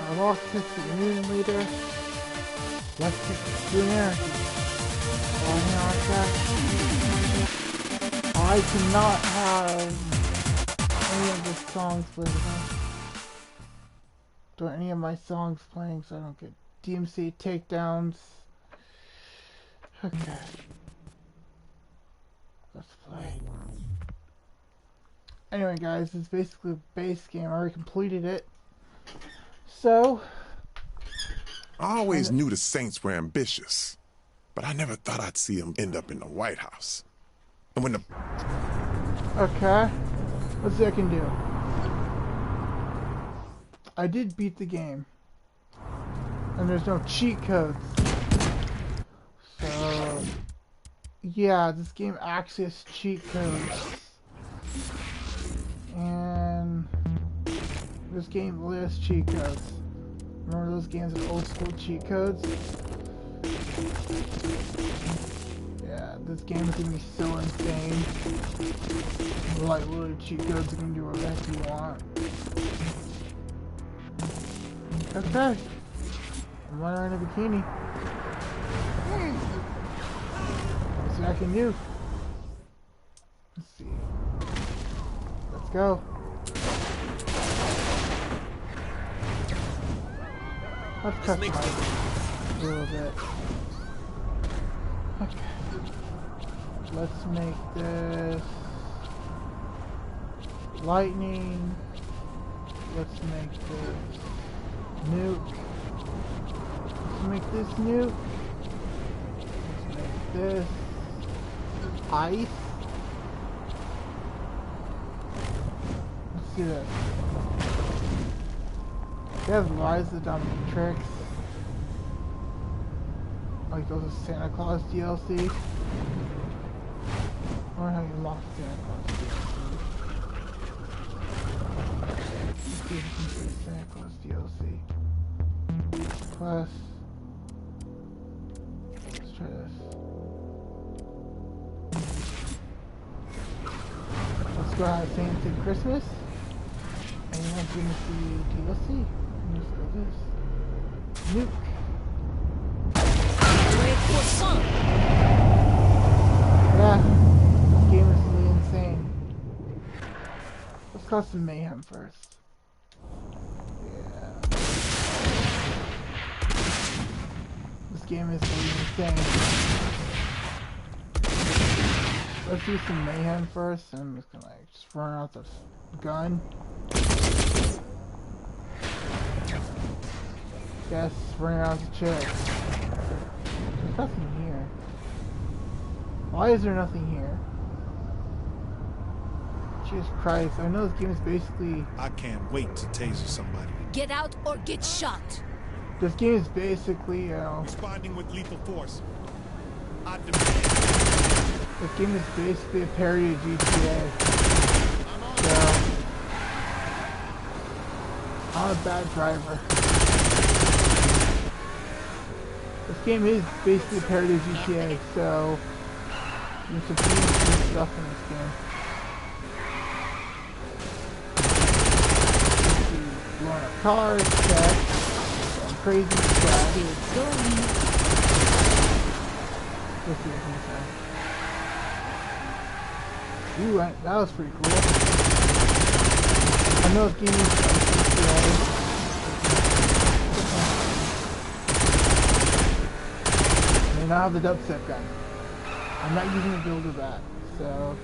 I lost his immune leader. Let's get to anarchy. Oh, hang on a sec. I cannot have any of the songs played. Don't any of my songs playing so I don't get DMC takedowns. Okay. Let's play. Anyway guys, it's basically a base game. I already completed it. So I always knew the Saints were ambitious, but I never thought I'd see them end up in the White House. And when the... okay. Let's see what I can do. I did beat the game. And there's no cheat codes. So yeah, this game actually has cheat codes. And this game lists cheat codes. Remember those games with old school cheat codes? Yeah, this game is gonna be so insane. Like literally cheat codes, you can do whatever you want. Okay. I'm wearing a bikini. Let's see what I can do. Let's see. Let's go. Let's customize a little bit. Okay. Let's make this lightning. Let's make this nuke. Let's make this nuke. Let's make this ice. Let's do this. They have Rise of the Dominatrix. Like those are Santa Claus DLC. I wonder how you unlock Santa Claus DLC. Let's see if we can do Santa Claus DLC. Plus, let's try this. Let's go ahead and sing Christmas. And then I'm gonna see DLC. Let's go this. Nuke. Yeah, this game is really insane. Let's cause some mayhem first. Yeah. This game is really insane. Let's do some mayhem first, and I'm just gonna like just run out the gun. Yes, running out the chick. There's nothing here. Why is there nothing here? Jesus Christ, I know this game is basically... I can't wait to taser somebody. Get out or get shot. This game is basically, you know... Responding with lethal force. This game is basically a parody of GTA. So... I'm a bad driver. This game is basically a parody of GTA, so... There's some pretty good stuff in this game. Blowing up cars, check. Some crazy stuff. Let's see what's inside. Ooh, that was pretty cool. I know this game is GTA. I mean, I have the dubstep gun. I'm not using a builder bat, so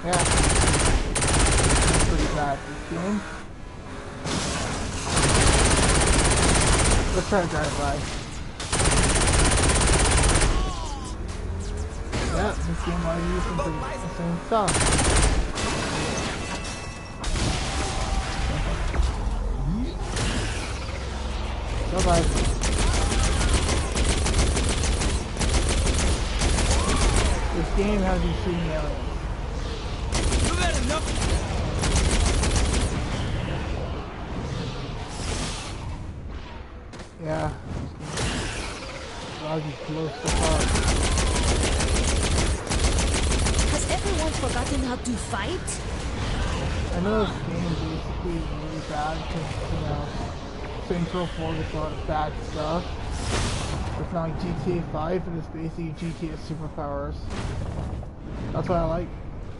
yeah, that's pretty bad this game. Let's try to drive by. Yeah, this game might use some pretty insane stuff. Bye bye. This game has you shooting aliens. You had enough. Yeah. Allows you to blow stuff up. Has everyone forgotten how to fight? I know this game is basically really bad because, you know, Saints Row 4 gets a lot of bad stuff. It's not like GTA 5, but it's basically GTA superpowers. That's why I like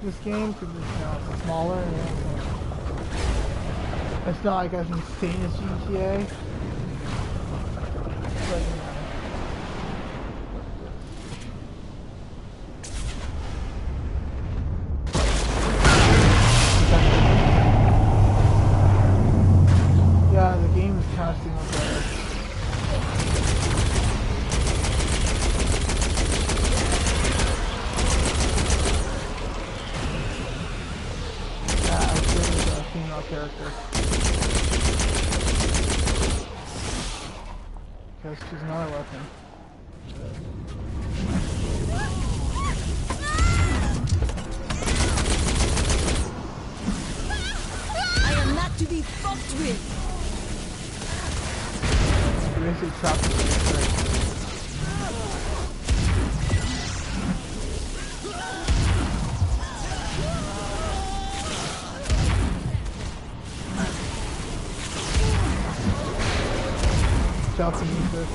this game, because it's, you know, it's smaller and it's not like as insane as GTA. But, you know. Yeah, the game is kind of single player. Yeah, I was playing with a female character. Because she's not a weapon. I am not to be fucked with. You basically trapped in the right. Telekinesis.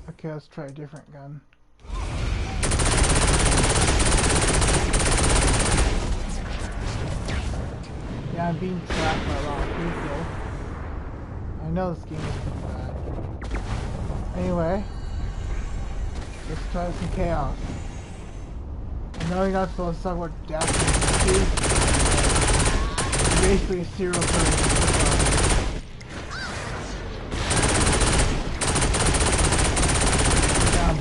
Okay, let's try a different gun. Yeah, I'm being trapped by a lot of people. I know this game is pretty bad. Anyway, let's try some chaos. I know you're not supposed to talk about death and basically a serial killer. Yeah, I'm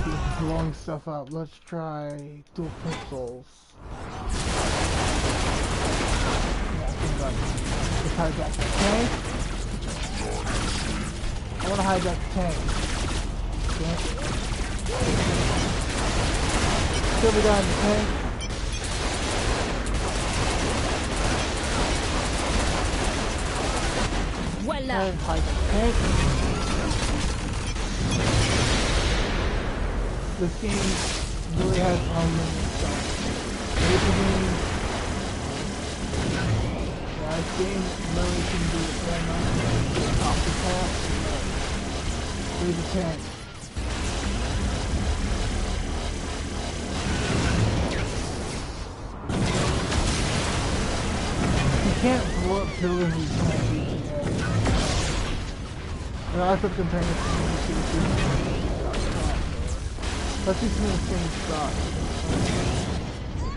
blowing stuff up. Let's try dual pistols. Let's hijack the tank. I want to hijack the tank. Okay. Kill the guy in the tank. Voila. And hijack the tank. This game really has unlimited stuff. Basically, this game really can do it very much off the top, through the tank. You can't blow up buildings with GTA. And that's what comparing it to GTA. Let's do some of the same stuff.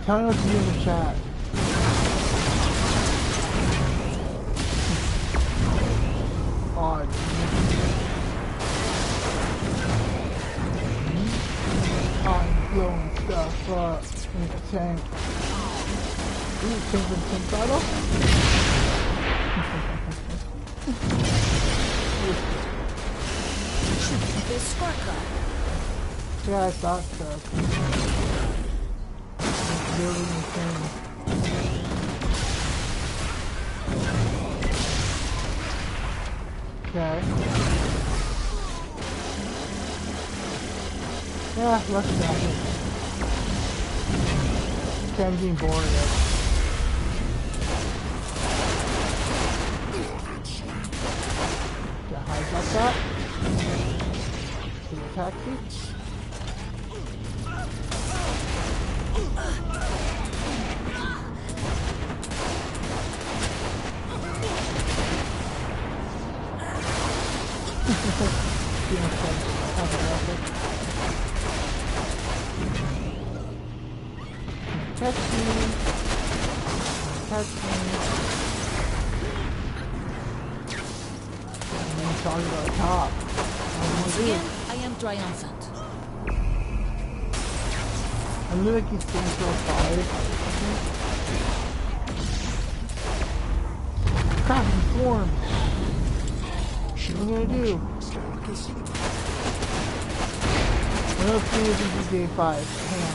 Tell me what to do in the chat. Odd. I'm blowing stuff up in the tank. Ooh, tank and tank battle? The scorecard. Yeah, I thought so. Building the thing. Okay. Yeah, let's drop it. Okay, I'm getting bored of it. Okay, hijack that. To the taxi. Catch me. Catch me. And then talking about top. Once again, I am triumphant. I'm gonna keep Saints Row 5. Crap, I'm formed. What am I gonna do? I'm gonna see if this is GTA 5. Hang on.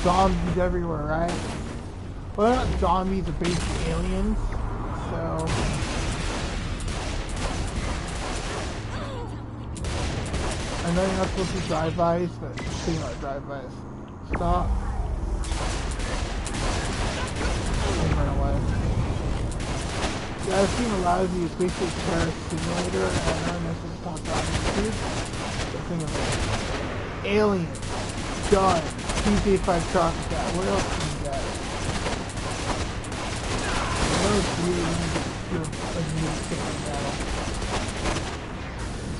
Zombies everywhere, right? Well, they're not zombies, they're basically aliens. So... I know you're not supposed to drive-bys, but pretty much drive-bys. Stop. And run away. Yeah, I've seen a lot of these basic terrorist simulator, and I know this is talked about on YouTube. The thing of it. Alien. Done. PJ5 truck that. What else can you get? What else do you need to do a new thing like that?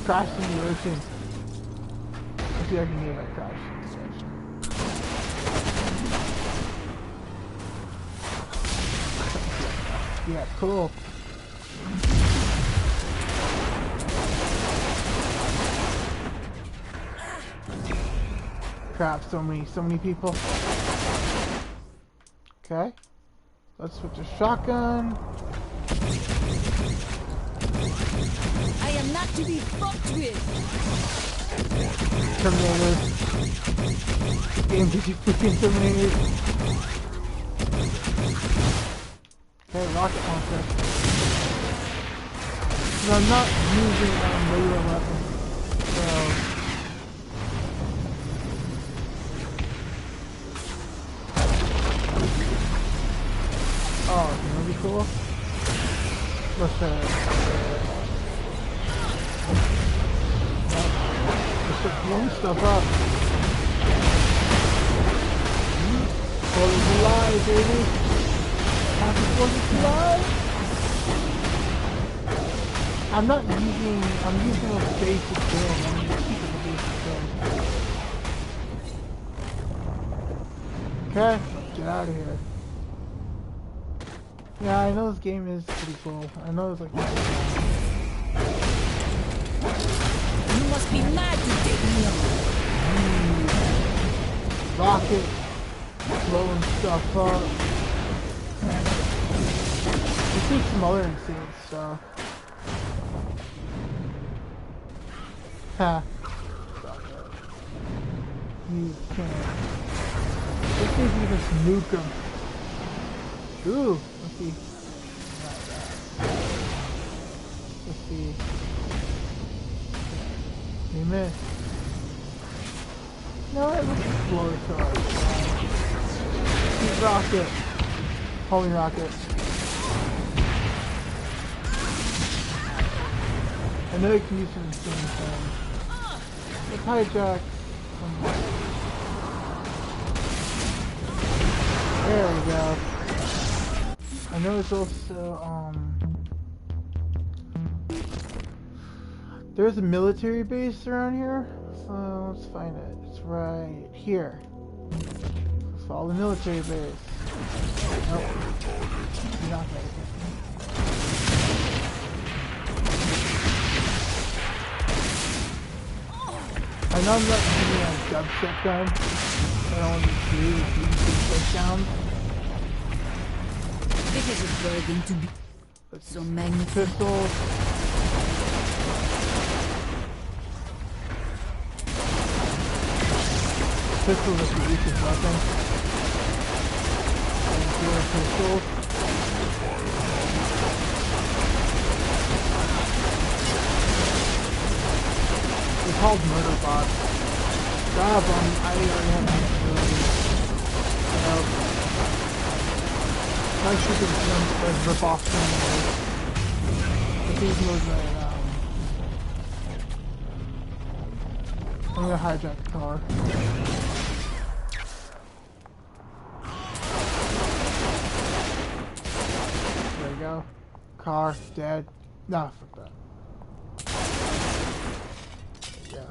Crash simulation. Let's see if I can get that crash simulation. Yeah, cool. Crap, so many people. Okay. Let's switch to shotgun. I am not to be fucked with. Terminators. Game gives you freaking Terminators. Okay, rocket launcher. So I'm not using regular weapons. So oh, you know, be cool. Let's start blowing stuff up. Fourth of July, baby. Happy 4th of July. I'm using a basic build. I'm just keeping the basic build. Okay, get out of here. Yeah, I know this game is pretty cool. I know it's like... You must be mad to take me on. Rocket. Blowing stuff up. You see some other insane stuff. Ha. You can't. Let's see if you can nuke him. Ooh, let's see. Not that. Let's see. You missed. No, it was a slow charge. Keep rocket. Holy rocket. I know you can use some insane things. Let's hijack. There we go. I know it's also, there's a military base around here, so let's find it. It's right here. Let's follow the military base. Nope. You're not gonna get me. I know I'm not using a dubstep gun. I don't want to do takedowns. This is going to be so magnificent. Pistols. Pistols is the weakest weapon. Pistols. They're called murder bots. Grab them. I already have my ability. I should have done rip off some but these modes right now. I'm gonna hijack the car. There you go. Car, dead. Nah, fuck that. There you go.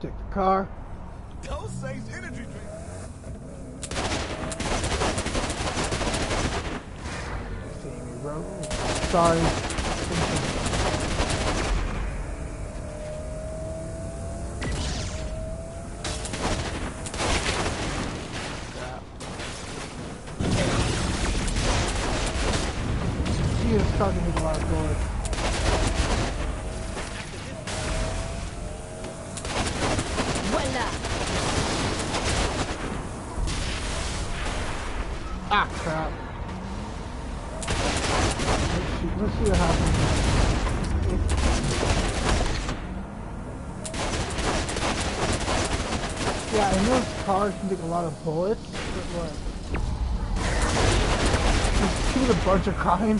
Take the car. Dose-Ace energy drink. Sorry. He is starting with a lot of bullets. Voila! Ah, crap. Let's see what happens. Yeah, I know cars can take a lot of bullets, but what? Just shoot a bunch of kind.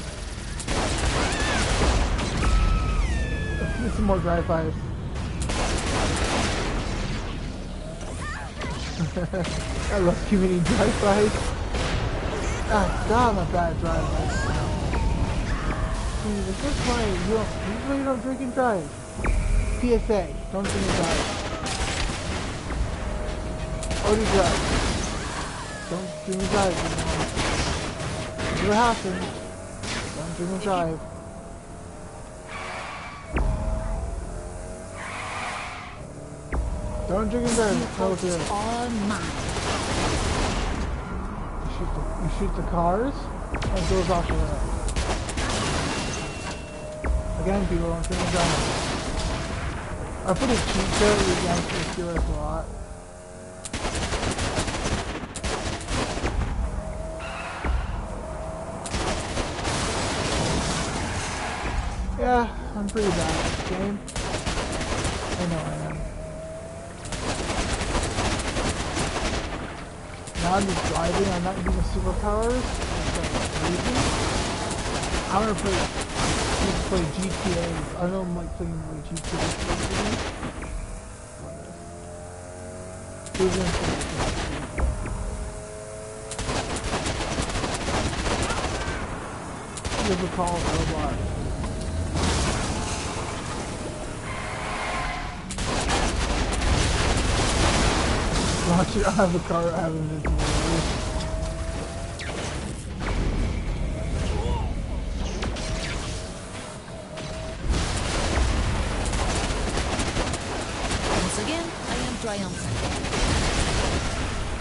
Let's get some more drive-bys. I love too many drive-bys. Ah, God, I'm a bad drive-by. This is why you don't drink and drive. PSA, don't drink and drive. Or do drive. Don't drink and drive. See what happens. Don't drink and drive. Don't drink and drive. It's no good. All mine. You shoot the cars, and it goes off the road. Again, people don't drink and drive. I put a cheat code you guys can do us a lot. Yeah, I'm pretty bad at this game. I know I am. Now I'm just driving, I'm not using superpowers. I'm gonna play GTA. I don't like playing like GTA. You ever call it Roblox? Watch it, I have a car, I have a visible. Once again, I am triumphant.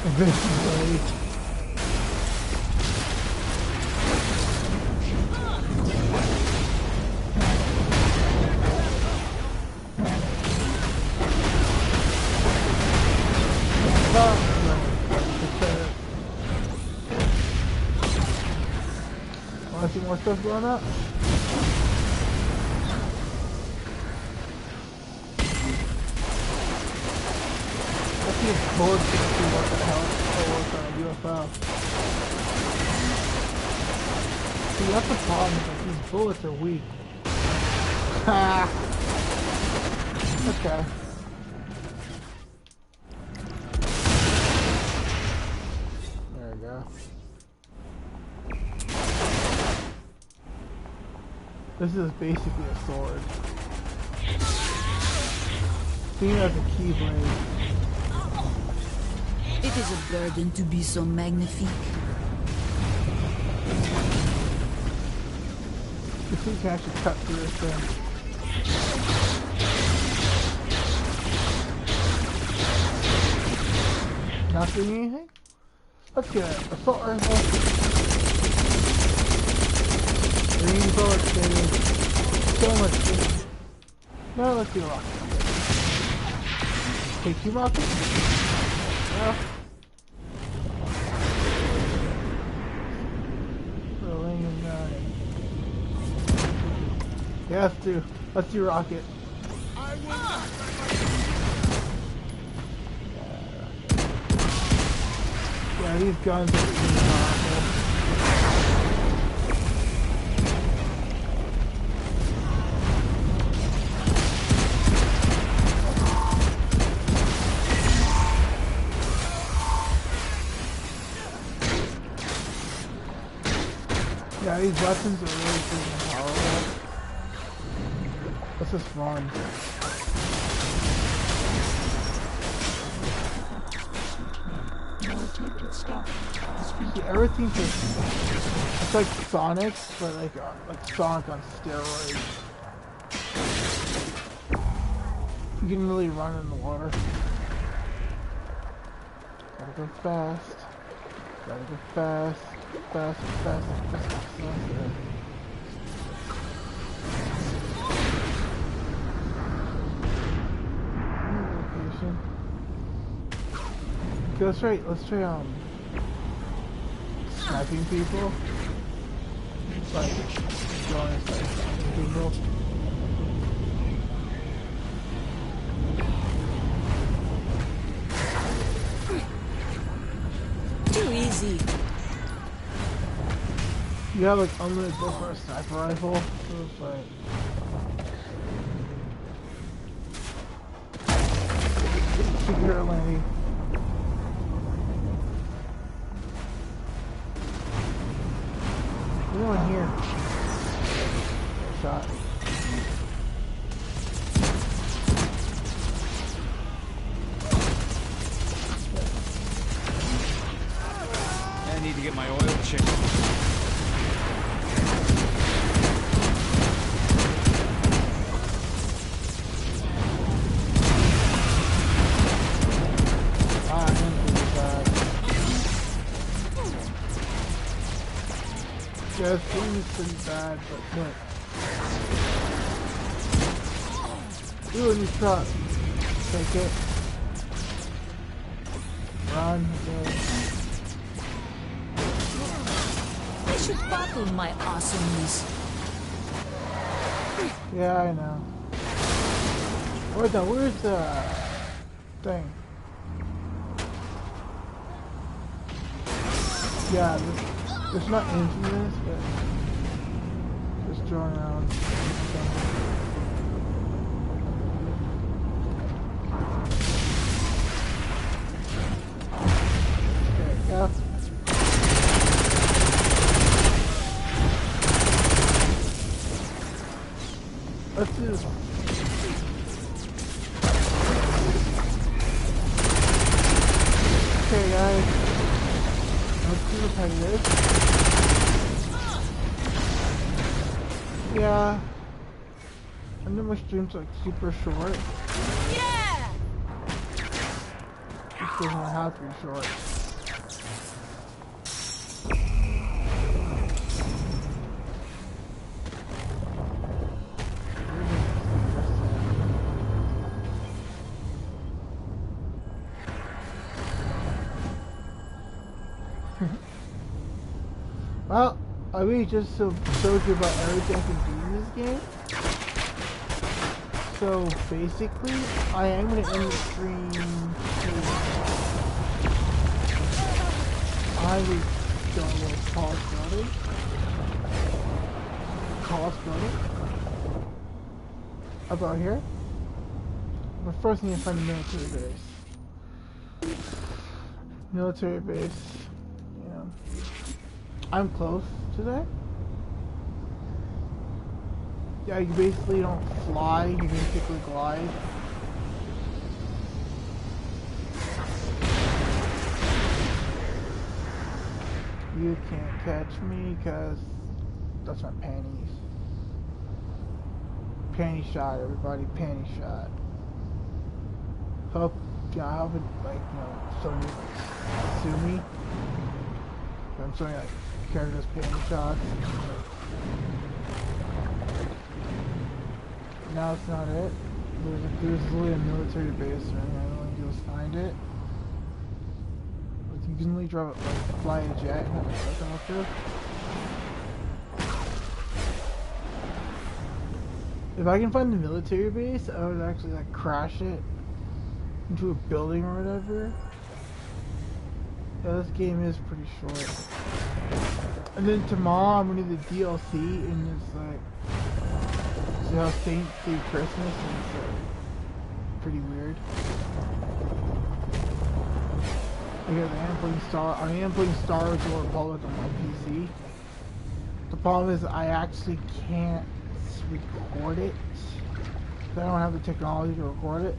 Eventually. Want to see more stuff going up? Let's see if bullets can see what the hell works on a UFO. See, that's the problem, is that these bullets are weak. Ha! Okay. There we go. This is basically a sword. See, it has a keyblade. It is a burden to be so magnifique. You see, you can actually cut through this thing. Not doing anything? Let's get it. Assault rifle. Green bullets, baby. So much food. No, let's do a rocket. Take 2 rockets? No. Rolling and 9. Yeah, let's do rocket. Yeah, these guns are really powerful. Yeah, these weapons are really freaking powerful. This is fun. See, everything's just, it's like Sonic, but like Sonic on steroids. You can really run in the water. Gotta go fast. Gotta go fast. Fast, fast, fast, faster. Location. Okay, let's try sniping people. Like going and sniping people. see. You have like unlimited bullets for a sniper rifle. So it's like secret landing. Anyone here? Shot. I need to get my oil checked. Yeah, this game is pretty bad, but look. Ooh, a new truck. Take it. Run. Okay. I should buckle my awesomeness. Yeah, I know. Where's the thing? Yeah, it's not infamous, but just drawing around. Okay, yeah. Let's do this one. Okay, guys. Let's do repetitive. Yeah. I know my stream's like super short. Yeah! This doesn't have to be short. Well, I really just showed you about everything I can do in this game. So basically, I am going to end the stream soon. I was going with Call Brother. About here. But first I need to find the military base. Military base. Yeah. I'm close to that. Yeah, you basically don't fly, you basically glide. You can't catch me because that's my panties. Panty shot, everybody, panty shot. Hope, yeah, I hope it, like, you know, somebody sue me. I'm showing like characters panty shots. Now it's not it. There's literally a military base right here. All I do is find it. But you can only drive it, like, fly a jet and have a helicopter. If I can find the military base, I would actually like crash it into a building or whatever. Yeah, this game is pretty short. And then tomorrow I'm gonna do the DLC and it's like, see how Saints do Christmas and it's like pretty weird. Because I am playing Star Wars: The Old Republic on my PC. The problem is I actually can't record it. I don't have the technology to record it.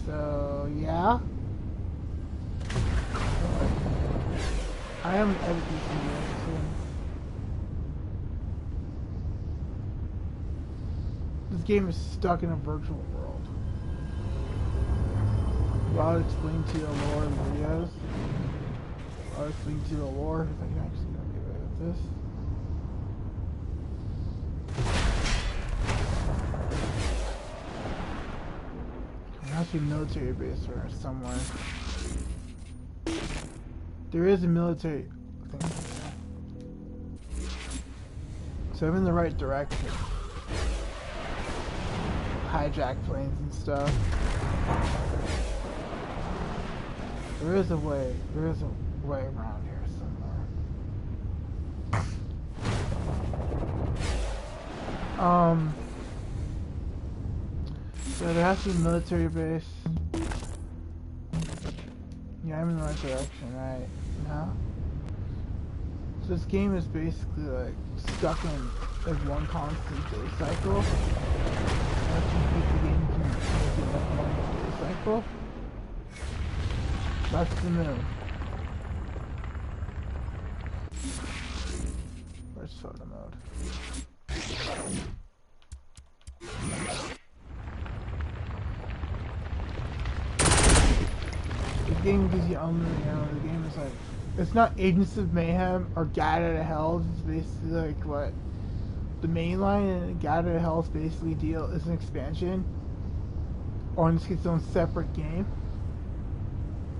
So yeah. I am editing this soon. This game is stuck in a virtual world. I'll explain to you the lore in videos. I'll explain to you the lore if I can actually get away with this. There has to be a military base or somewhere. There is a military thing. So I'm in the right direction. Hijack planes and stuff. There is a way. There is a way around here somewhere. So there has to be a military base. Yeah, I'm in the right direction, right? No? So this game is basically like stuck in like one constant day cycle. Once you beat the game, you can make it like one day cycle. That's the moon. Where's photo mode? The game gives you unlimited ammo. The game is like, it's not Agents of Mayhem or Gat Out of Hell. It's basically like what the main line and Gat Out of Hell is basically deal is an expansion, or in this case, its own separate game.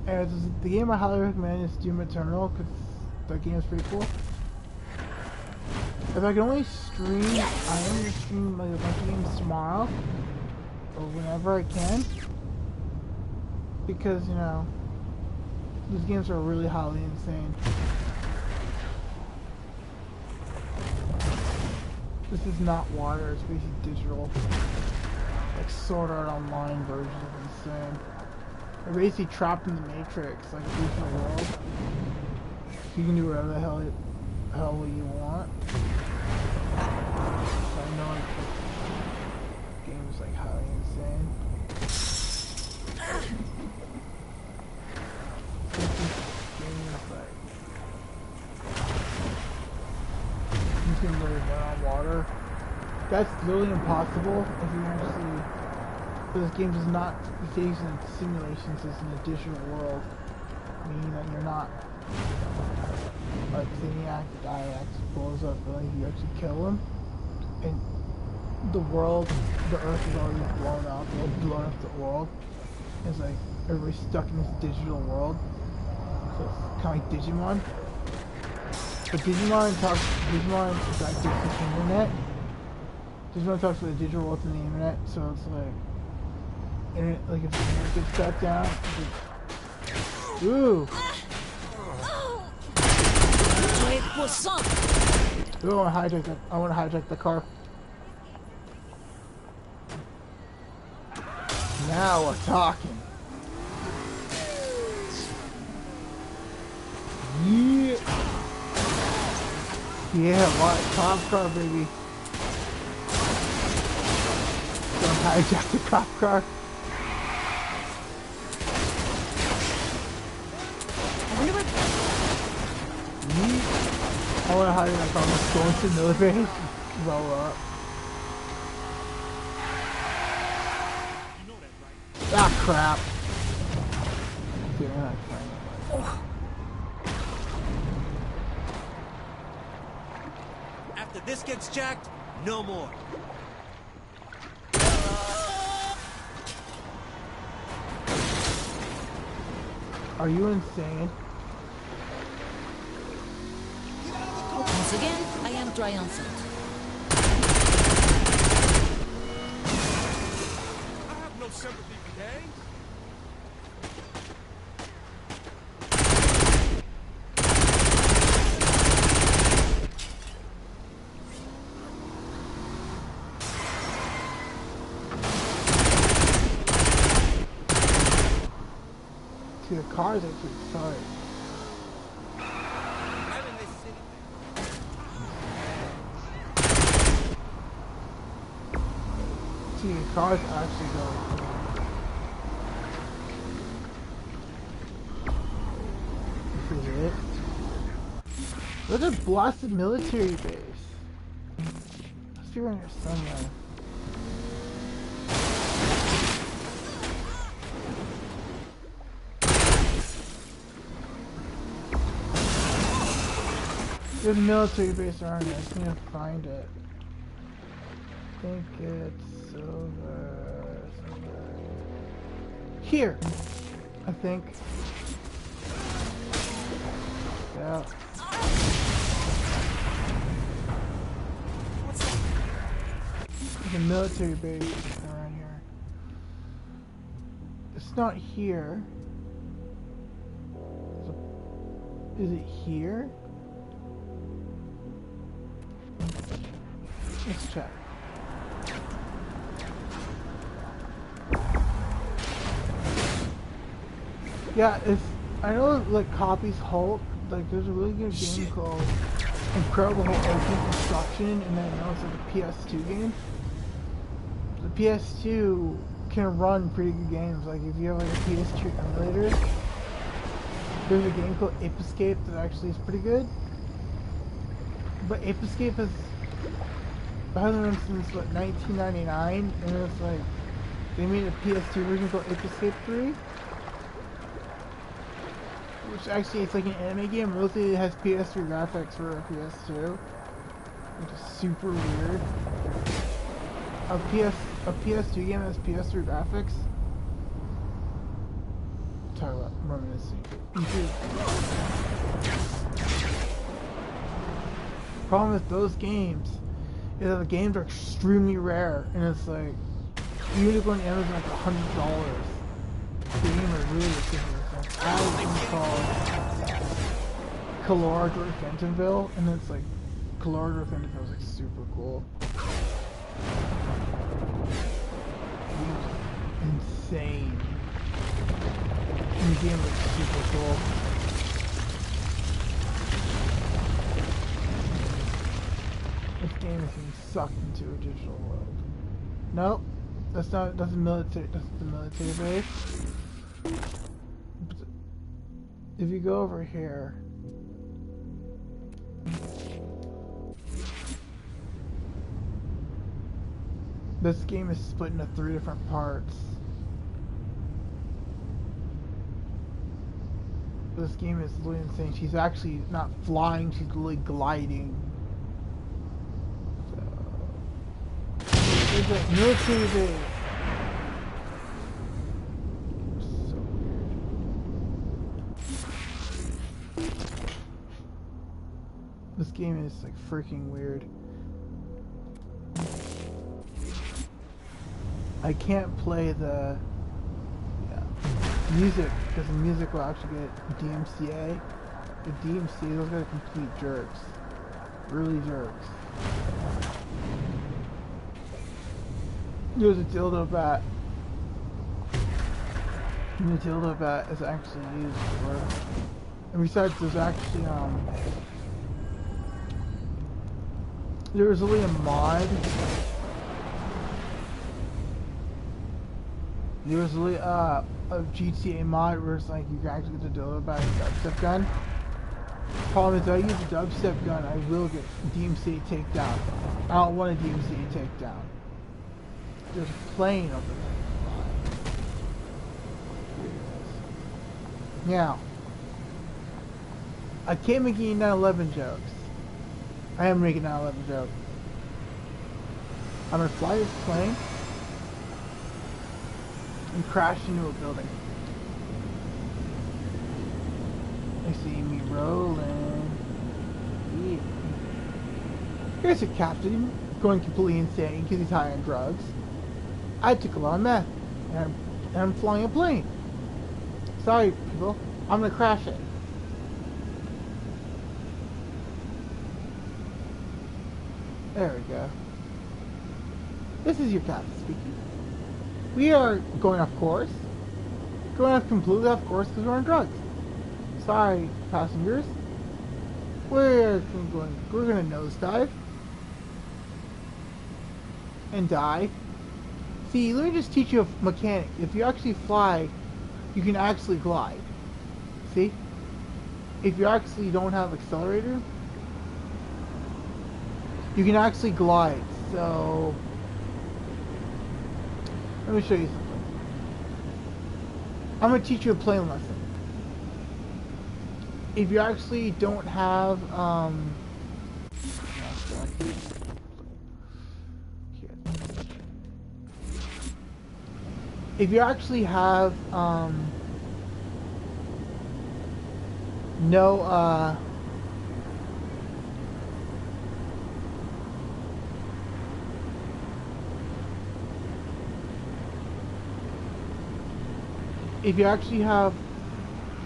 And the game I highly recommend is Doom Eternal because that game is pretty cool. If I can only stream, I am going to stream like a bunch of games tomorrow or whenever I can, because you know these games are really highly insane. This is not water; it's basically digital, like Sword Art Online version of insane. You're basically trapped in the Matrix, like a digital world. You can do whatever the hell you want. So I know like, the game is like highly insane. This game is like you can literally run on water. That's literally impossible if you actually. This game does not behave in simulations as in a digital world, meaning that you're not like Zeniac, the guy actually blows up, but like you actually kill him, and the world, the Earth is already blown up. They've blown up the world. It's like everybody's stuck in this digital world. So it's kind of like Digimon. But Digimon is like the internet. Digimon talks about the digital world and the internet, so it's like. And it, like if the internet gets shut down, it's like, ooh. Ooh, I want to hijack the car. Now we're talking. Yeah. Yeah, what? Cop car, baby. Don't hijack the cop car. I want to hide in that car. I'm just going to the military base. Blow up. Ah, crap. Dude, I'm not trying. After this gets jacked, no more. Are you insane? Once again, I am triumphant. I have no sympathy for gangs. See, the cars actually sorry. I'm in this city. See, the cars actually go. This is it. There's a blasted military base. Let's be around here somewhere. There's a military base around here. I just need to find it. I think it's over somewhere. Here! I think. Yeah. There's a military base around here. It's not here. Is it here? Let's check. Yeah, it's, I know like copies Hulk, like there's a really good game called Incredible Hulk Ultimate Destruction, and then I know it's like a PS2 game. The PS2 can run pretty good games, like if you have like a PS2 emulator, there's a game called Ape Escape that actually is pretty good. But Ape Escape hasn't been since what, 1999, and it's like they made a PS2 version called Ape Escape 3. Which actually, it's like an anime game, mostly it has PS3 graphics for a PS2. Which is super weird. A PS2 game has PS3 graphics? Talk about reminiscing. Problem with those games is that the games are extremely rare, and it's like, even if you go on Amazon, like $100. The game are really ridiculous. I have a game called Caloric Fentonville, and it's like, Caloric Fentonville is like super cool. Insane. And the game looks super cool. This game is being sucked into a digital world. Nope. That's not, that's the military base. If you go over here, this game is split into 3 different parts. This game is literally insane. She's actually not flying, she's literally gliding. So, there's a military base. So weird. This game is like freaking weird. I can't play the music because the music will actually get DMCA. The DMCA, those guys are complete jerks. Really jerks. There's a dildo bat. And the dildo bat is actually used for. And besides, there's actually there was only a mod. There was really a GTA mod where it's like you can actually get the dildo bat and dubstep gun. Problem is, if I use a dubstep gun, I will get DMCA takedown. I don't want a DMCA takedown. There's a plane over there. Now, I can't make any 9/11 jokes. I am making an 9/11 joke. I'm gonna fly this plane and crash into a building. They see me rolling. Yeah. Here's a captain going completely insane because he's high on drugs. I took a lot of meth and I'm flying a plane. Sorry, people. I'm gonna crash it. There we go. This is your captain speaking. We are going off course. Going off completely off course because we're on drugs. Sorry, passengers. We're gonna nosedive. And die. See, let me just teach you a mechanic. If you actually fly, you can actually glide. See? If you actually don't have accelerator, you can actually glide. So let me show you something. I'm going to teach you a plane lesson. If you actually don't have if you actually have no if you actually have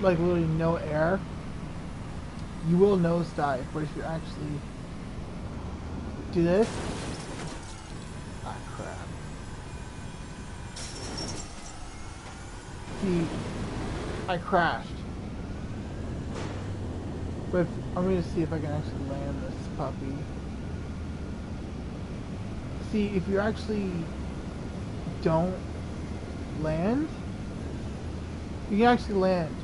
like literally no air, you will nosedive, but if you actually do this, ah crap. See, I crashed. But I'm gonna see if I can actually land this puppy. See, if you actually don't land, you can actually land.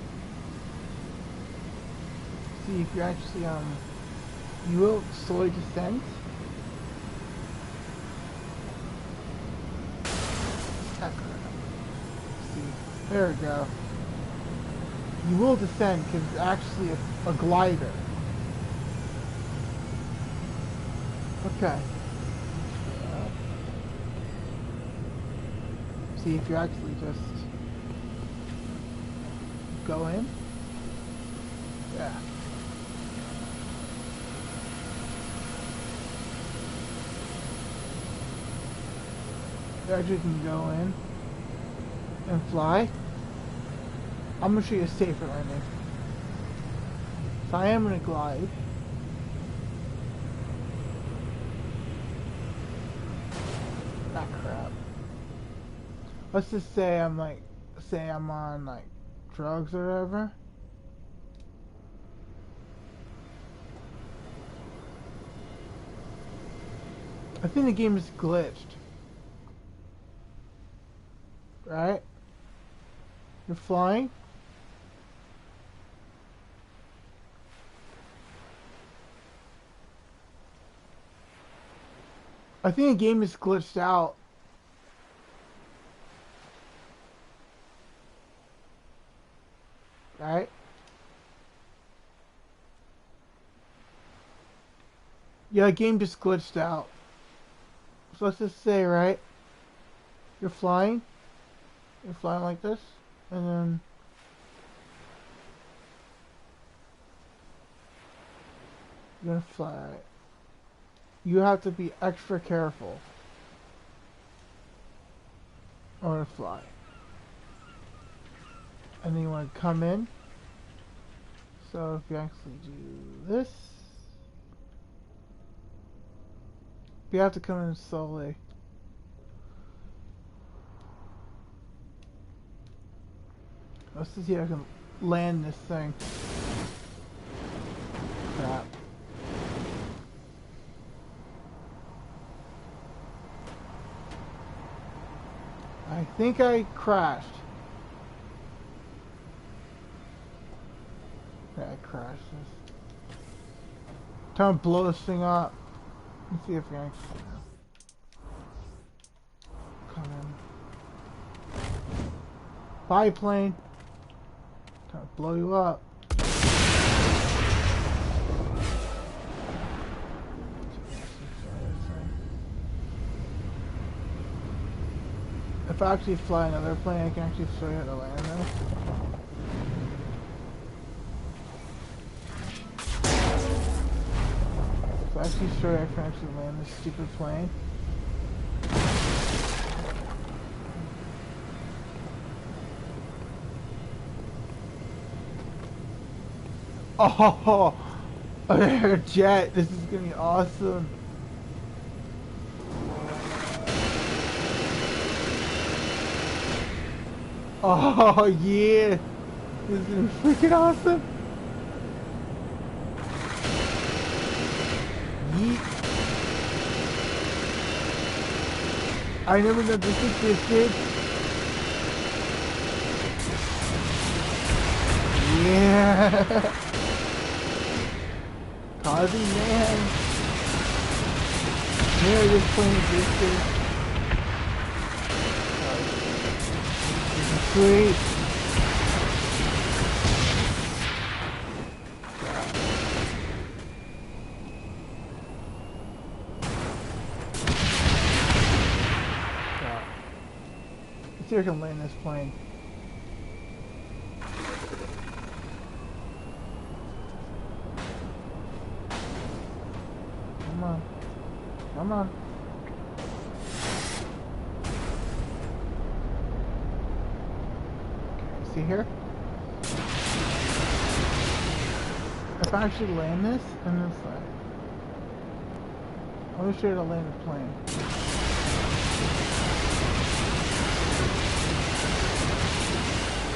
See, if you actually, you will slowly descend. Ah, crap. See, there we go. You will descend because it's actually a glider. Okay. See if you actually just go in. Yeah. You actually can go in and fly. I'm gonna show you a safer landing. So I am gonna glide. Ah crap. Let's just say I'm like, say I'm on like drugs or whatever. I think the game is glitched. Right? You're flying. I think the game is glitched out. Right? Yeah, the game just glitched out. So let's just say, right? You're flying. You're flying like this. And then you're gonna fly. You have to be extra careful. Or fly. And then you want to come in. So if you actually do this, you have to come in slowly. Let's see if I can land this thing. Crap. I think I crashed. Yeah, I crashed this. Time to blow this thing up. Let's see if I can come in. Biplane. Time to blow you up. If I actually fly another plane, I can actually show you how to land though. So actually show you I can actually land this stupid plane. Oh, a jet. This is gonna be awesome. Oh yeah, this is freaking awesome. Yeet. I never know this existed. Yeah. Causing man. Yeah, this plane existed. Sweet. Let's see if I can land this plane. Come on. Come on. Okay, see here? If I actually land this, and it's like, I'm gonna show you how to land a plane.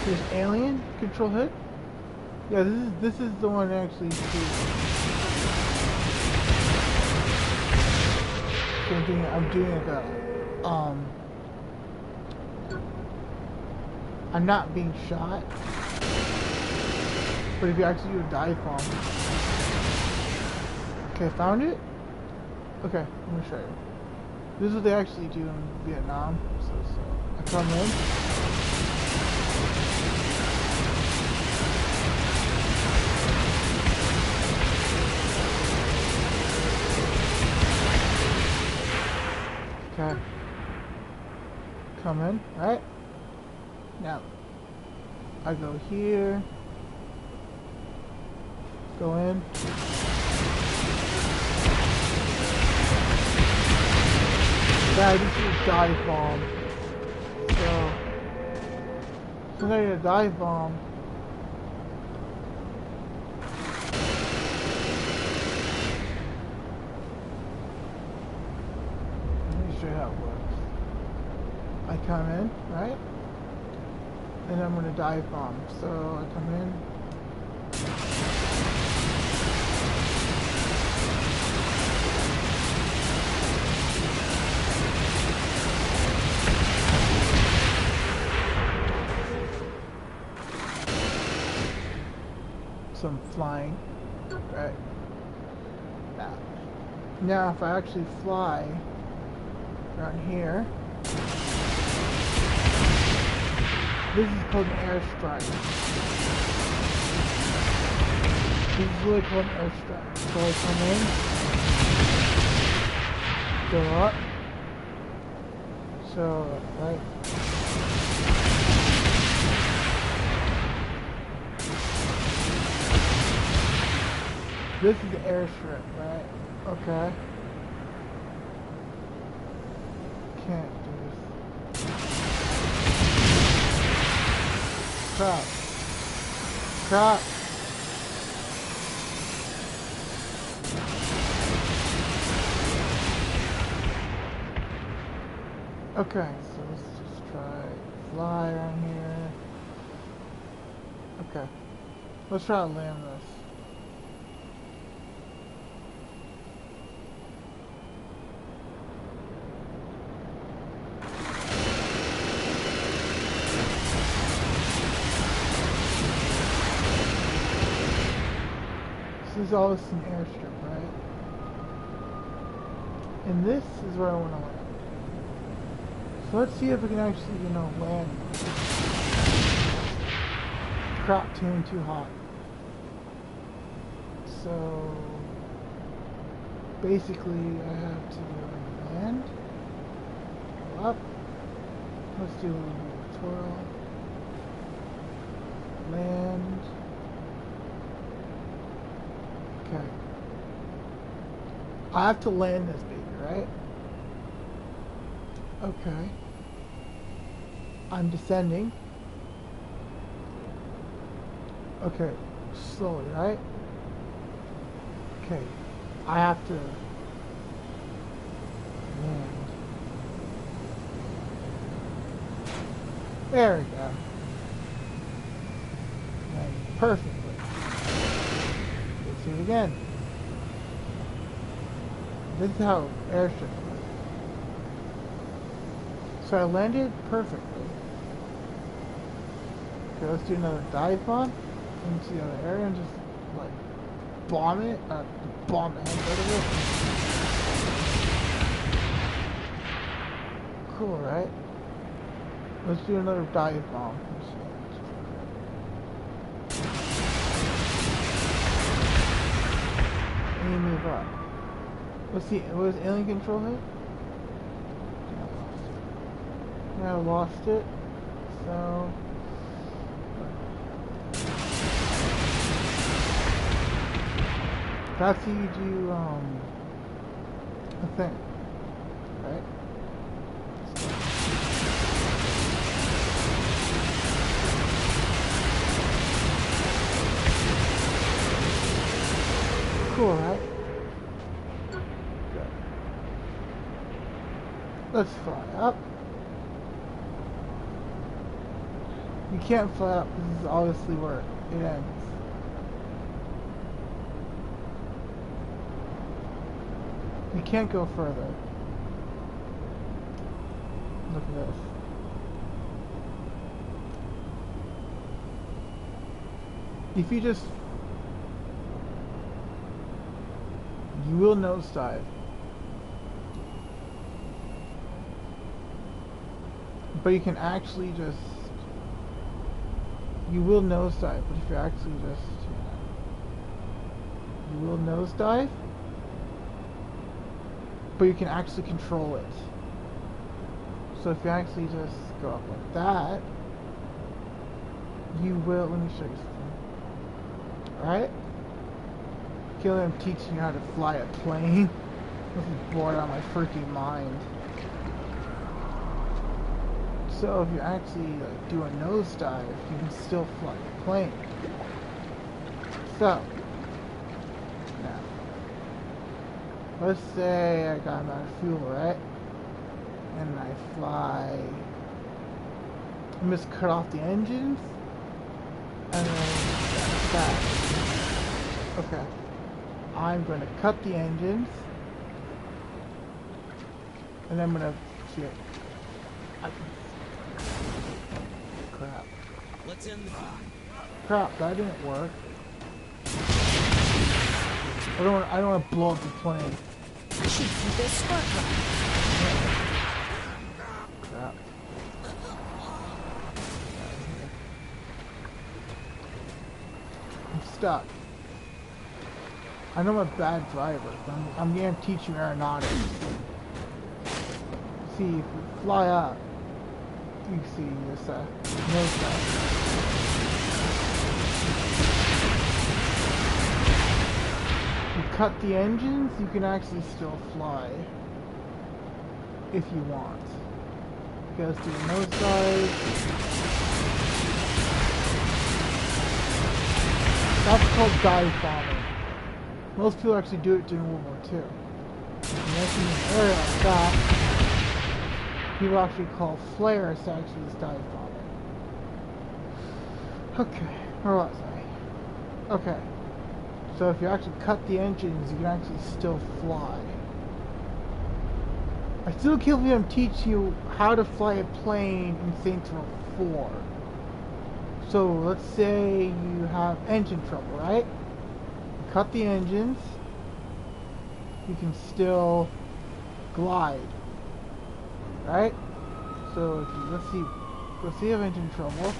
There's alien control hit. Yeah, this is the one actually. Same thing. I'm doing like a I'm not being shot, but if you actually do a dive bomb. Okay, found it. Okay, I'm gonna show you. This is what they actually do in Vietnam. So I come in. Okay. Come in, right? Now, I go here. Go in. Yeah, this is a dive bomb. So, since I need a dive bomb, let me show you how it works. I come in, right? And I'm gonna dive bomb. So I come in. So I'm flying, right? Now if I actually fly around here, this is called an airstrike. This is really called an airstrike. So I come in, go up. So, right. This is the airstrip, right? Okay. Can't do this. Crap. Crap. Okay, so let's just try fly around here. Okay. Let's try to land this. This is all an airstrip, right? And this is where I want to land. So let's see if we can actually, land. Crap, too hot. So basically, I have to land, go up. Let's do a little twirl. Land. Okay. I have to land this baby, right? Okay. I'm descending. Okay. Slowly, right? Okay. I have to land. There we go. Land perfectly. Let's do it again. This is how airships work. So I landed perfectly. Okay, let's do another dive bomb into the other area and just like bomb it. Bomb the heck out of it. Cool, right? Let's do another dive bomb. And you move up. Let's see, was alien control hit? I lost it. So that's how you do a thing, right? cool, right? Good. Let's fly up. You can't fly up. This is obviously where it ends. You can't go further. Look at this. If you just... You will nosedive. But you can actually just... You will nosedive, but if you actually just... You will nosedive. But you can actually control it. So if you actually just go up like that, you will... Let me show you something. Alright? Okay, I'm teaching you how to fly a plane. This is bored out of my freaking mind. So if you actually like, do a nosedive, you can still fly a plane. So, now, let's say I got out of fuel, right? And I fly... I just cut off the engines, and then that. Okay. I'm going to cut the engines, and I'm going to... Shit. Crap. Let's end the Crap, that didn't work. I don't want to blow up the plane. I should keep this spark running. Crap. I'm stuck. I know I'm a bad driver, but I'm gonna teach you aeronautics. See, if you fly up, you can see this nosedive. You cut the engines, you can actually still fly if you want. You guys do a nosedive. That's called dive bombing. Most people actually do it during World War II. And that's in an area like that, people actually call flares to actually just dive bombing. Okay, where was I? Okay. So if you actually cut the engines, you can actually still fly. I still can't believe I'm teaching you how to fly a plane in Saints Row 4. So let's say you have engine trouble, right? You cut the engines, you can still glide, right? So if you, let's see you have engine trouble.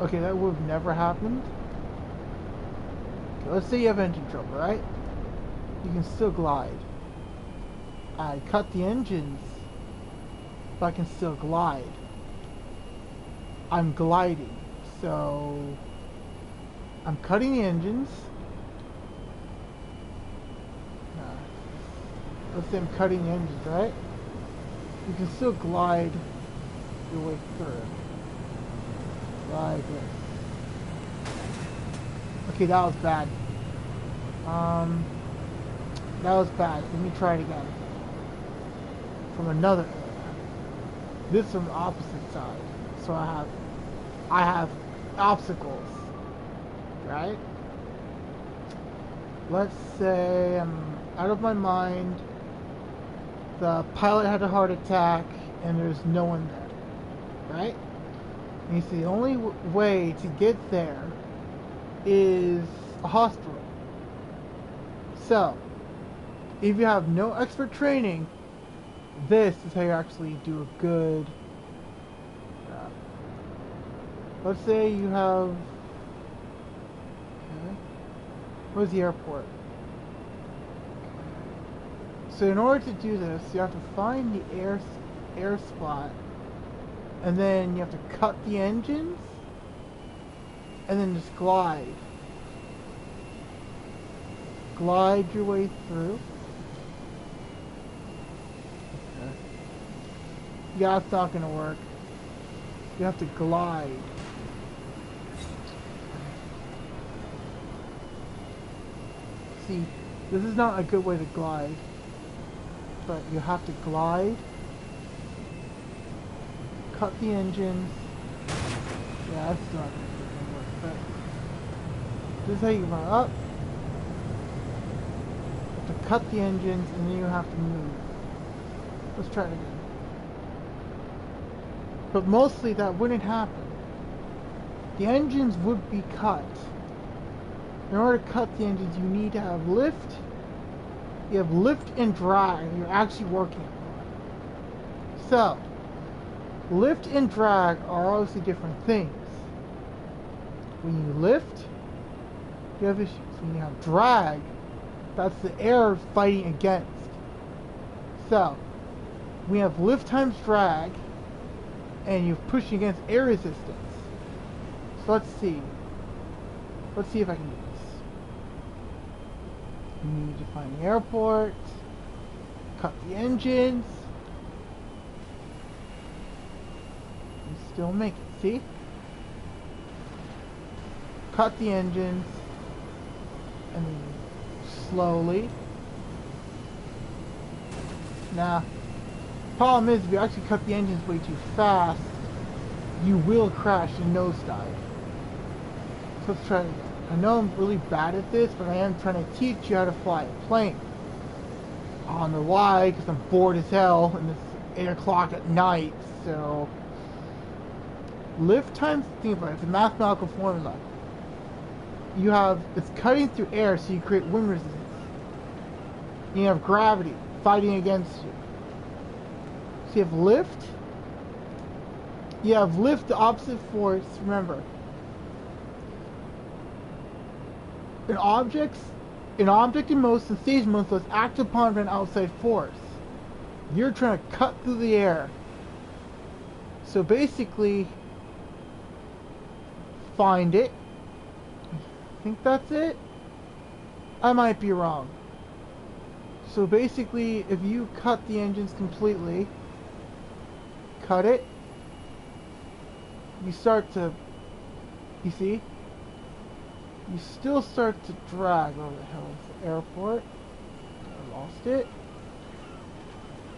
Okay, that would have never happened. Okay, let's say you have engine trouble, right? You can still glide. I cut the engines, but I can still glide. I'm gliding, so I'm cutting the engines. Let's say I'm cutting the engines, right? You can still glide your way through. Like this. Okay, that was bad. That was bad. Let me try it again. From another area. This from the opposite side. So I have obstacles. Right? Let's say I'm out of my mind. The pilot had a heart attack and there's no one there. Right? And you see, the only way to get there is a hospital. So, if you have no expert training, this is how you actually do a good job. Let's say you have... Okay. Where's the airport? So in order to do this, you have to find the air spot, and then you have to cut the engines, and then just glide. Glide your way through. Okay. Yeah, it's not gonna work. You have to glide. see, this is not a good way to glide. But you have to glide. Cut the engines. Yeah, that's not gonna work, but this is how you run up. You have to cut the engines and then you have to move. Let's try it again. But mostly that wouldn't happen. The engines would be cut. In order to cut the engines, you need to have lift. You have lift and drag. You're actually working on it. So, lift and drag are obviously different things. When you lift, you have issues. When you have drag, that's the air fighting against. So, we have lift times drag, and you're pushing against air resistance. So let's see. Let's see if I can do this. You need to find the airport, cut the engines, and still make it. See? Cut the engines, and then slowly. Now, problem is, if you actually cut the engines way too fast, you will crash and nosedive. So let's try it again. I know I'm really bad at this, but I am trying to teach you how to fly a plane. I don't know why, because I'm bored as hell, and it's 8 o'clock at night, so... Lift times, think about it, it's a mathematical formula. You have, it's cutting through air, so you create wind resistance. You have gravity fighting against you. So you have lift. You have lift, the opposite force, remember. An object in motion stays in motion, so it's acted upon by an outside force. You're trying to cut through the air. So basically, find it. I think that's it. I might be wrong. So basically, if you cut the engines completely, cut it, you start to, you see? You still start to drag. Where the hell is the airport? I lost it.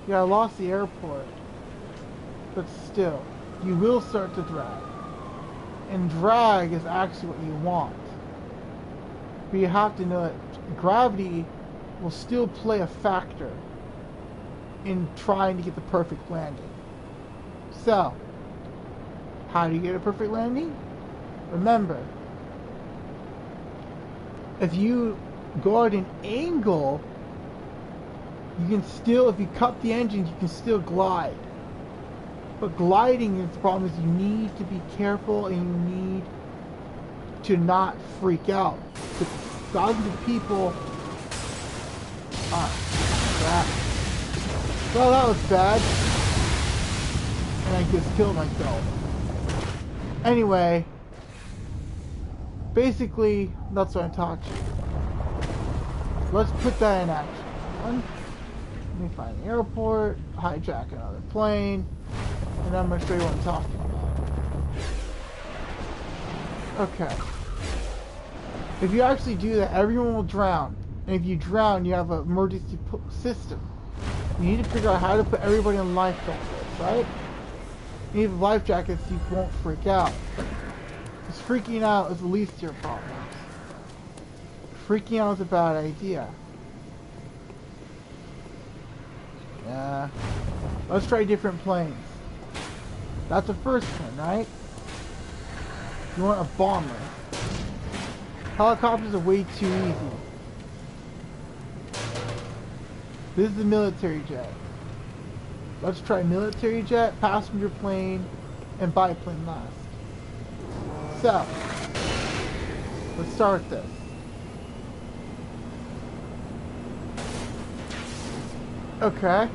Yeah, I lost the airport. But still, you will start to drag. And drag is actually what you want. But you have to know that gravity will still play a factor in trying to get the perfect landing. So, how do you get a perfect landing? Remember, if you go at an angle, you can still, if you cut the engines, you can still glide. But gliding is the problem is you need to be careful and you need to not freak out. The thousands of people well, that was bad. And I just killed myself. Anyway, basically, that's what I'm talking about. Let's put that in action. One, let me find the airport, hijack another plane, and I'm going to show you what I'm talking about. Okay. If you actually do that, everyone will drown. And if you drown, you have an emergency system. You need to figure out how to put everybody in life jackets, right? You need life jackets so you won't freak out. Because freaking out is the least of your problems. Freaking out is a bad idea. Yeah. Let's try different planes. That's the first one, right? You want a bomber. Helicopters are way too easy. This is the military jet. Let's try military jet, passenger plane, and biplane last. So, let's start this. Okay.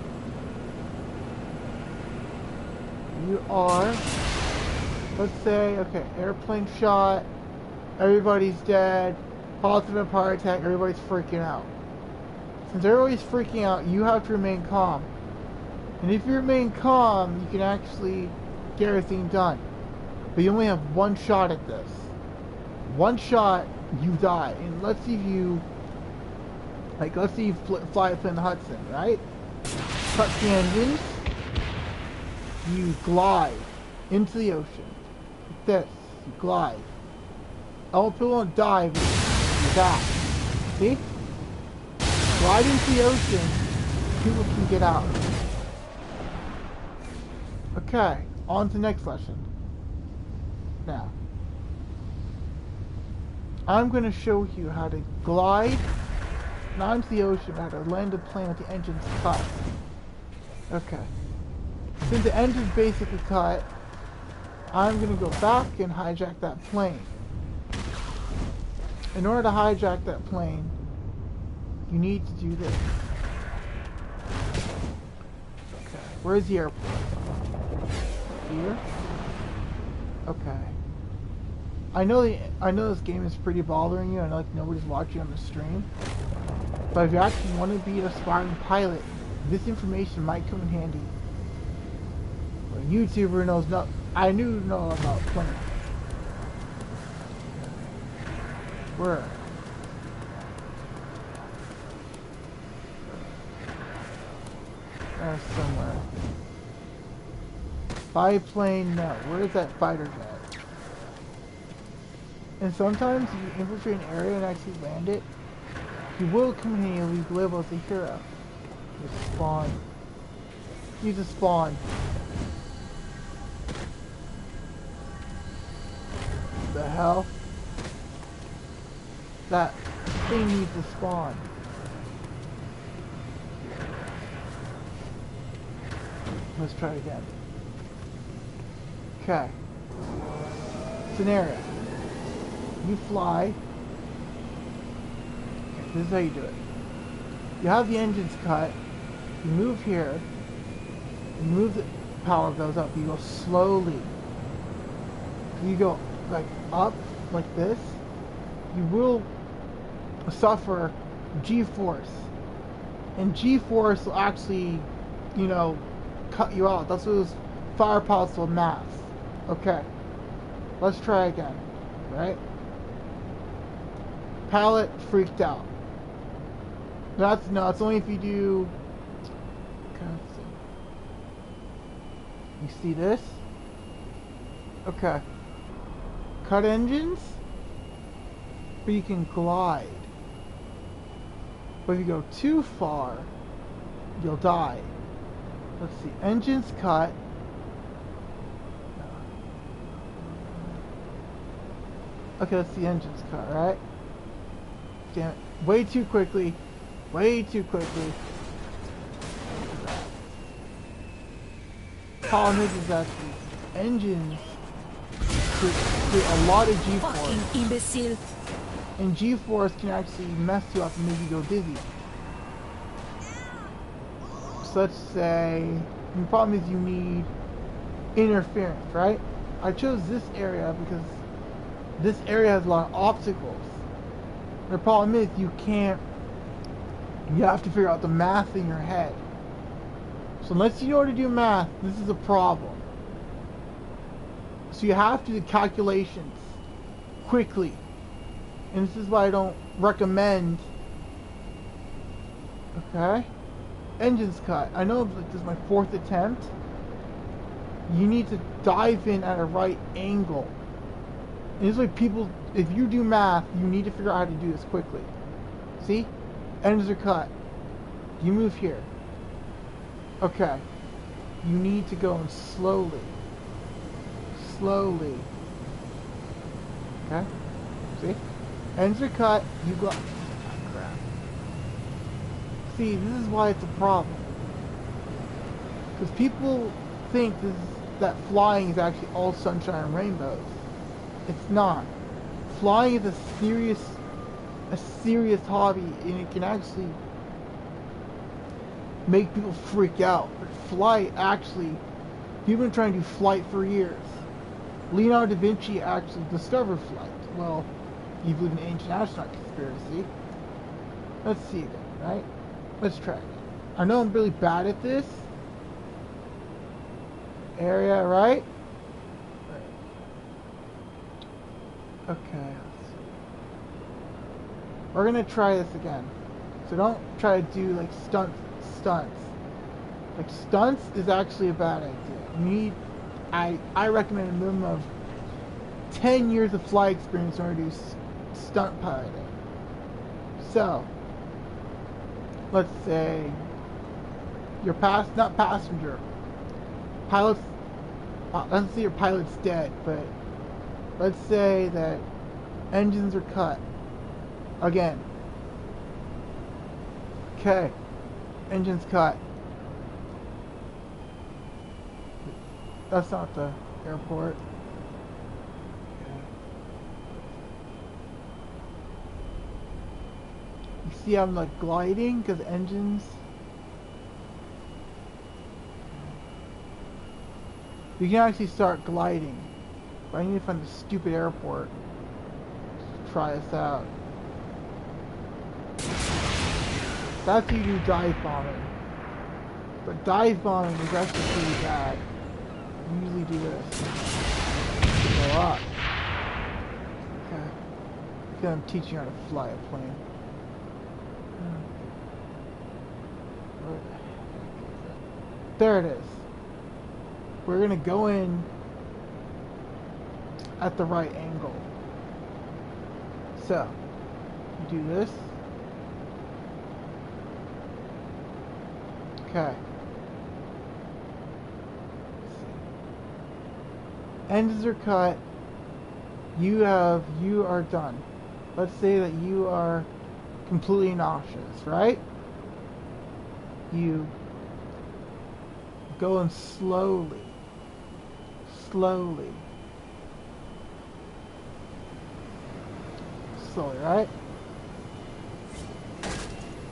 You are, let's say, okay, airplane shot, everybody's dead, positive heart attack, everybody's freaking out. Since everybody's freaking out, you have to remain calm. And if you remain calm, you can actually get everything done. But you only have one shot at this. One shot, you die. And let's see if you Like, let's say you fly up in the Hudson, right? Cut the engines. You glide into the ocean. Like this. You glide. All people don't dive. You die. See? Glide into the ocean. People can get out. Okay. On to the next lesson. Now. I'm going to show you how to glide not into the ocean, but how to land a plane with the engines cut. Okay. Since the engine's basically cut, I'm going to go back and hijack that plane. In order to hijack that plane, you need to do this. Okay. Where's the airport? Here? Okay. I know this game is pretty bothering you, and like nobody's watching on the stream. But if you actually want to be an aspiring pilot, this information might come in handy. A YouTuber knows not. I knew know about planes. Where? There's somewhere. Biplane, no. Where's that fighter jet? And sometimes if you infiltrate an area and actually land it, you will come in here and you'll be labeled as a hero. Just spawn. Use a spawn. What the hell? That thing needs to spawn. Let's try it again. Okay. Scenario. You fly. Okay, this is how you do it. You have the engines cut. You move here. You move the power goes up. You go slowly. You go like up like this. You will suffer G-force. And G-force will actually, you know, cut you out. That's what those fire pilots will mask. Okay. Let's try again. Right? Pilot freaked out. That's no, it's only if you do. Okay, let's see. You see this? Okay. Cut engines, but you can glide. But if you go too far, you'll die. Let's see. Engines cut. Okay, that's the engines cut, right? Damn it. Way too quickly. Way too quickly. Problem is that the engines create a lot of G-force. Fucking imbecile. And G-force can actually mess you up and make you go dizzy. So let's say the problem is you need interference, right? I chose this area because this area has a lot of obstacles. The problem is you have to figure out the math in your head. So unless you know how to do math, this is a problem. So you have to do calculations quickly. And this is why I don't recommend. Okay. Engines cut. I know this is my 4th attempt. You need to dive in at a right angle. And it's like people, if you do math, you need to figure out how to do this quickly. See? Engines are cut. You move here. Okay. You need to go in slowly. Slowly. Okay? See? Engines are cut. You go. Oh, crap. See, this is why it's a problem. Because people think that flying is actually all sunshine and rainbows. It's not. Flying is a serious hobby, and it can actually make people freak out. But flight, actually, people have been trying to do flight for years. Leonardo da Vinci actually discovered flight. Well, you believe in the ancient astronaut conspiracy. Let's see again, right? Let's try again. I know I'm really bad at this. Area, right? Okay, let's see. We're gonna try this again. So don't try to do like stunts. Like stunts is actually a bad idea. You need, I recommend a minimum of 10 years of flight experience in order to do stunt piloting. So, let's say your not passenger, pilots, let's say your pilot's dead, but let's say that engines are cut. Again. Okay. Engines cut. That's not the airport. You see I'm like gliding because engines. You can actually start gliding. But I need to find the stupid airport to try this out. That's how you do dive bombing. But dive bombing is actually pretty bad. You usually do this. Go up. Okay. Because I'm teaching you how to fly a plane. There it is. We're gonna go in at the right angle. So, you do this. Okay. Engines are cut. You are done. Let's say that you are completely nauseous, right? You go in slowly, right?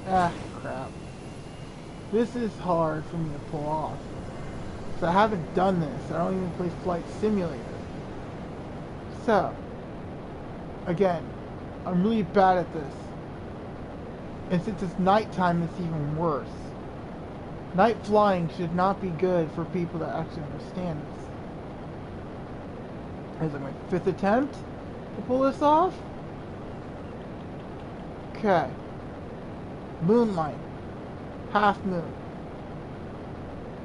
Ah, crap. This is hard for me to pull off. So I haven't done this. I don't even play Flight Simulator. So, again, I'm really bad at this. And since it's nighttime, it's even worse. Night flying should not be good for people that actually understand this. This is like my 5th attempt to pull this off. Okay. Moonlight. Half moon.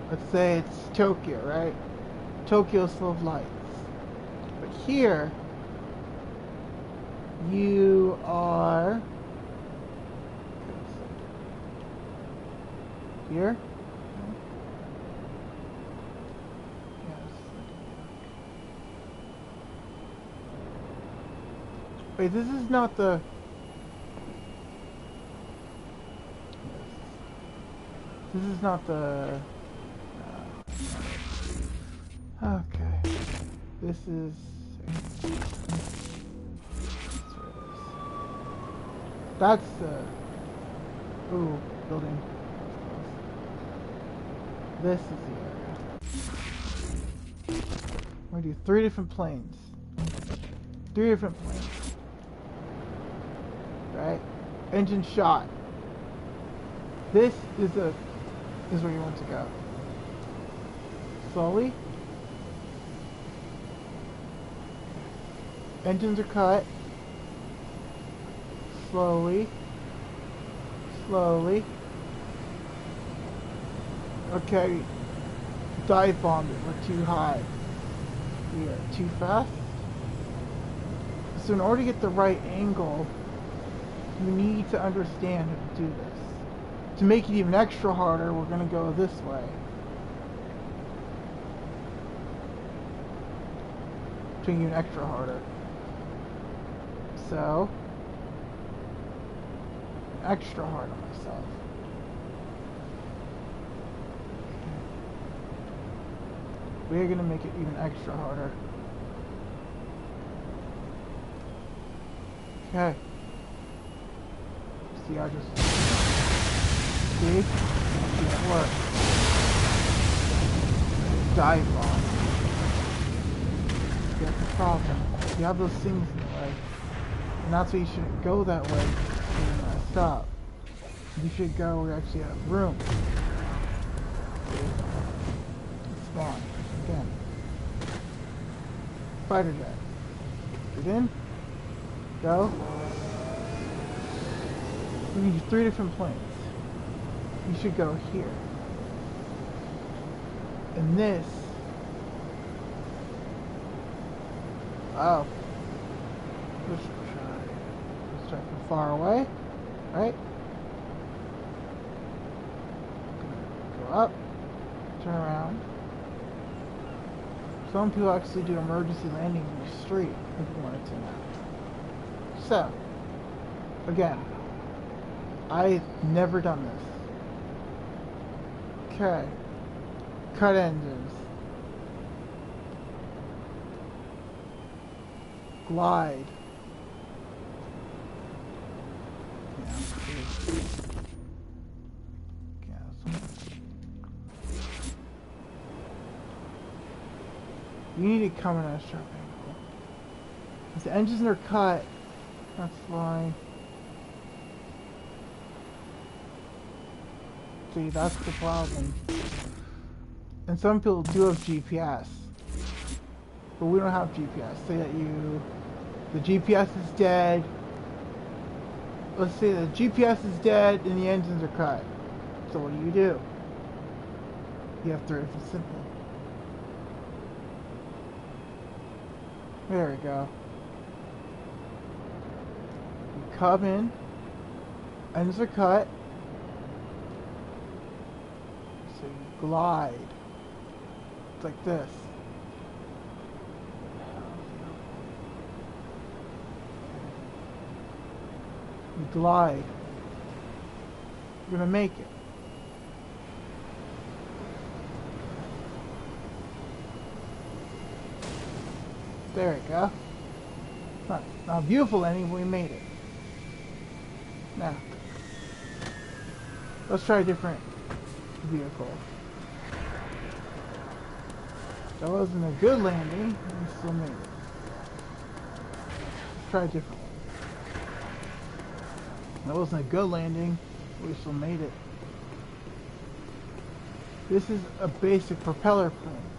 Let's say it's Tokyo, right? Tokyo's full of lights. But here, you are... Here? Wait, this is not the... This is not the... okay. This is... That's the... Ooh, building. This is the area. We're gonna do 3 different planes. 3 different planes. Right? Engine shot. This is where you want to go. Slowly. Engines are cut. Slowly. Okay. Dive bombed it. We're too high. We are too fast. So in order to get the right angle, you need to understand how to do this. To make it even extra harder, we're going to go this way. To make it even extra harder. So, extra hard on myself. We're going to make it even extra harder. Okay. See, I just... See? It works. Dive bomb. That's the problem. You have those things in the way. And that's why you shouldn't go that way. You're gonna stop. You should go where you actually have room. Spawn. Again. Fighter jet. Get in. Go. We need 3 different planes. You should go here. And this. Oh. Let's try from far away. Right? Go up. Turn around. Some people actually do emergency landings in the street if you wanted to now. So, again, I've never done this. Okay. Cut engines. Glide. You need to come in at a sharp angle. If the engines are cut, that's fine. See, that's the problem. And some people do have GPS. But we don't have GPS. Say that the GPS is dead. Let's say the GPS is dead and the engines are cut. So what do? You have to write it simple. There we go. You come in, engines are cut, so you glide. It's like this. You glide. You're gonna make it. There we go. Not beautiful ending, but we made it. Now, let's try a different vehicle. That wasn't a good landing, we still made it. Let's try a different one. That wasn't a good landing, but we still made it. This is a basic propeller plane.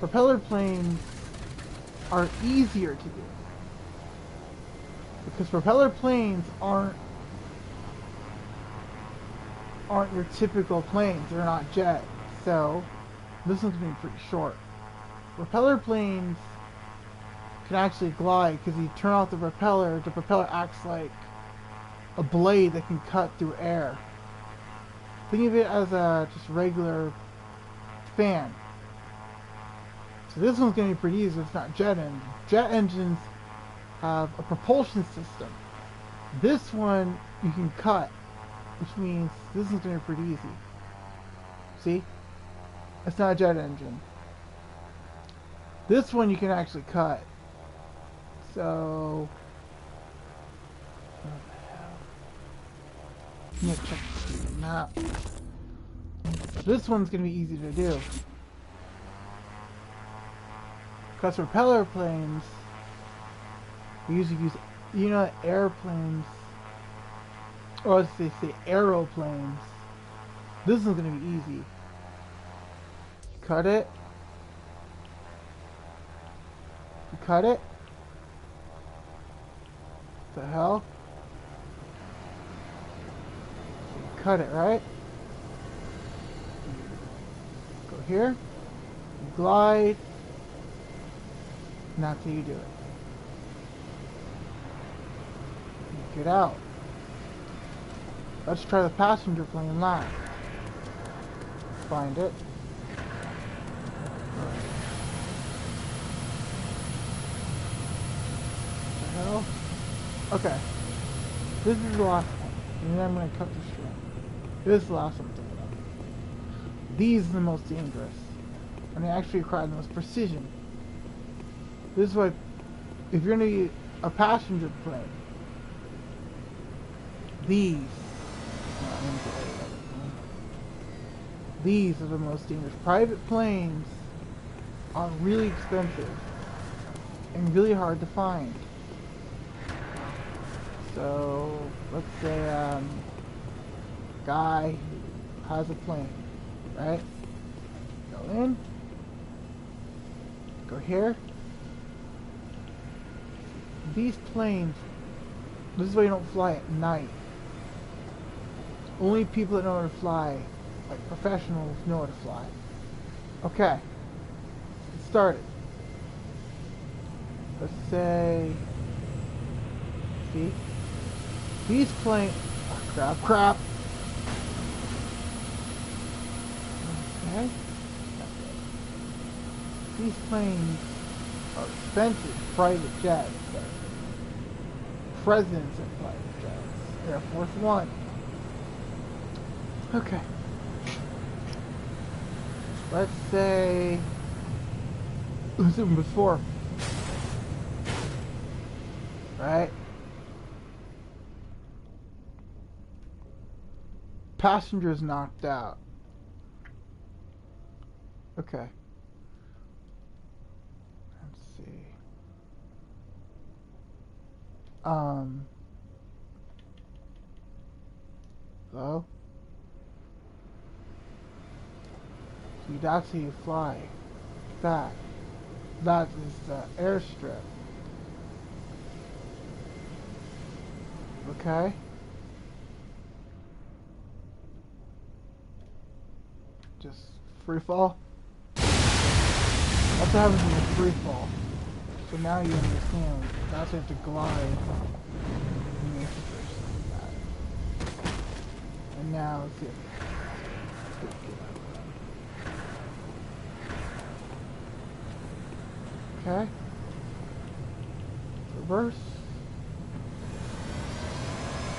Propeller planes are easier to do because propeller planes aren't your typical planes. They're not jets, so this one's gonna be pretty short. Propeller planes can actually glide because you turn off the propeller acts like a blade that can cut through air. Think of it as a just regular fan. So this one's going to be pretty easy. It's not jet engines. Jet engines have a propulsion system. This one you can cut, which means this one's going to be pretty easy. See? It's not a jet engine. This one you can actually cut. So, what the hell? Let me check the map. This one's going to be easy to do. Because propeller planes, we usually use, airplanes, or as they say, aeroplanes. This is going to be easy. Cut it. You cut it. What the hell? You cut it, right? Go here. You glide. And that's how you do it. You get out. Let's try the passenger plane last. Find it. What the hell? Okay. This is the last one. And then I'm going to cut the string. This is the last one. These are the most dangerous. And they actually require the most precision. This is why, if you're going to be a passenger plane, these are the most dangerous. Private planes are really expensive and really hard to find. So, let's say a guy has a plane, right? Go in, go here. These planes This is why you don't fly at night. Only people that know how to fly, like professionals, know how to fly. Okay. Let's get started. Let's say... See? He's playing... Oh, crap. Okay. These planes are expensive private jets. Presidents of private jets. Air Force One. Okay. Let's say... Let's do before. Right? Passengers knocked out. Okay. Let's see. Hello? See, that's how you fly. That. That is the airstrip. Okay? Just free fall. That's what happens in the free fall. So now you understand. That's how you have to glide. And now let's see. Okay. Reverse.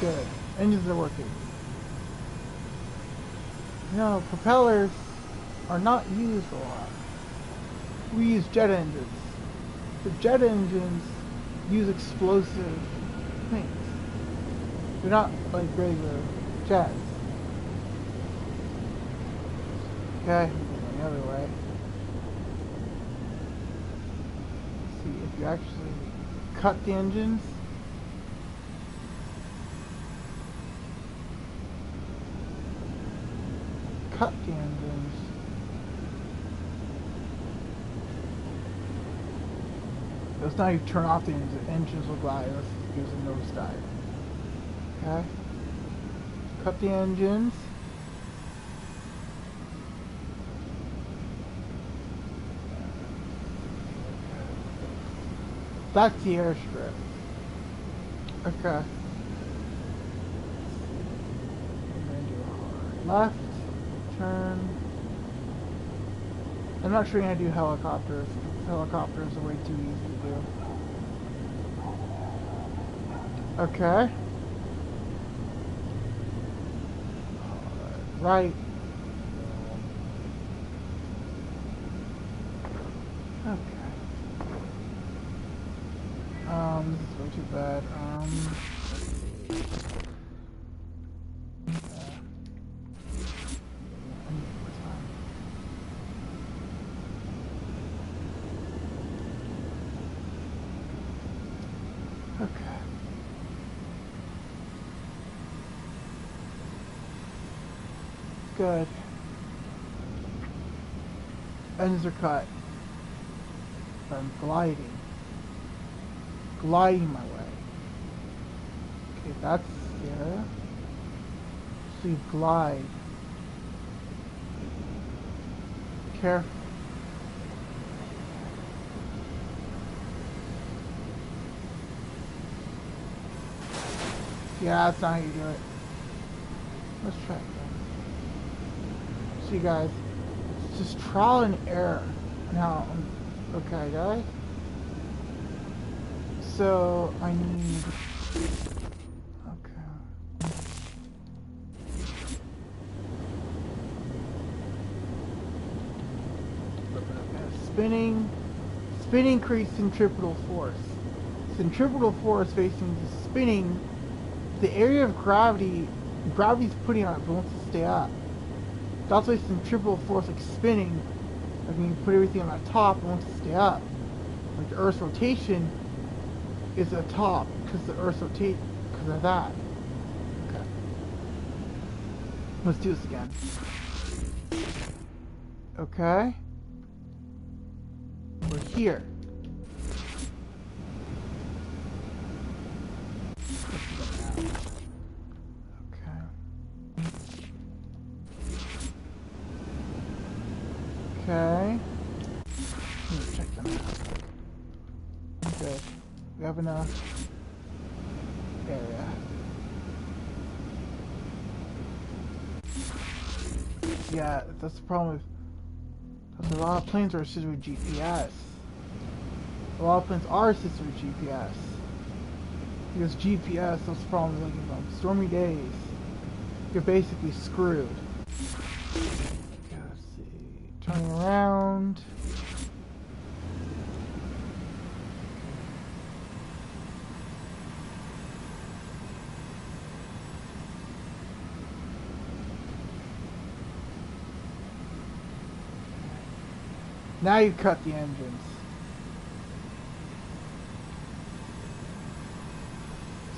Good. Engines are working. No, propellers are not used a lot. We use jet engines. The jet engines use explosive things. They're not like regular jets. Okay, the other way. Let's see, if you actually cut the engines, It's not you turn off the engines will glide. It gives a nosedive. Okay. Cut the engines. That's the airstrip. Okay. I'm gonna do a hard left turn. I'm not sure how to do helicopters. Helicopters are way too easy to do. Okay. Right. Okay. This is way too bad. Okay. Good. Ends are cut. I'm gliding. Gliding my way. Okay, that's the area. So you glide. Careful. Yeah, that's not how you do it. Let's try it again. See, guys, it's just trial and error. Now, okay, guys. So I need. Okay. Spinning creates centripetal force. Centripetal force facing the spinning. The area of gravity's putting on it, but wants to stay up. That's why centripetal force, like spinning, like when you put everything on the top, it wants to stay up. Like the Earth's rotation is at the top, because the Earth's rotates because of that. Okay. Let's do this again. Okay. We're here. Okay. Let me check them out. Okay. We have enough area. Yeah, that's the problem with... Because a lot of planes are assisted with GPS. A lot of planes are assisted with GPS. Because GPS, that's the problem with looking on stormy days. You're basically screwed. Okay, let's see. Turning around. Now you cut the engines.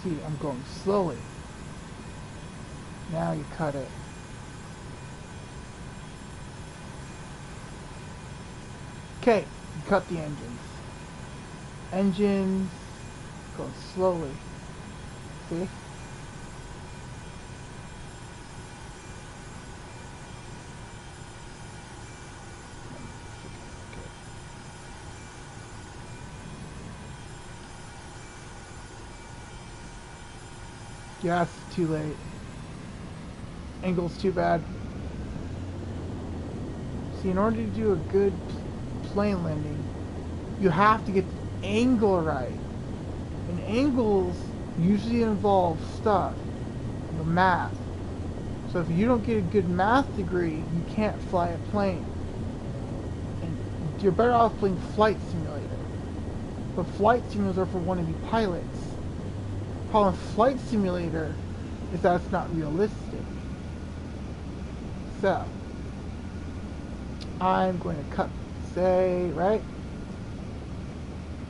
See, I'm going slowly. Now you cut it. Okay, you cut the engines. Engines going slowly. See? Gas is too late. Angle's too bad. See, in order to do a good plane landing, you have to get the angle right. And angles usually involve stuff, the math. So if you don't get a good math degree, you can't fly a plane. And you're better off playing Flight Simulator. But Flight Simulators are for wannabe pilots. The problem with Flight Simulator is that it's not realistic. So, I'm going to cut, say, right?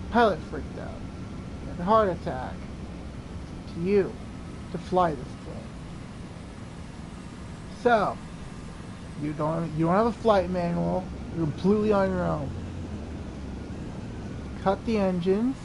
Pilot freaked out. He had a heart attack. It's to you to fly this plane. So, you don't have a flight manual. You're completely on your own. Cut the engines.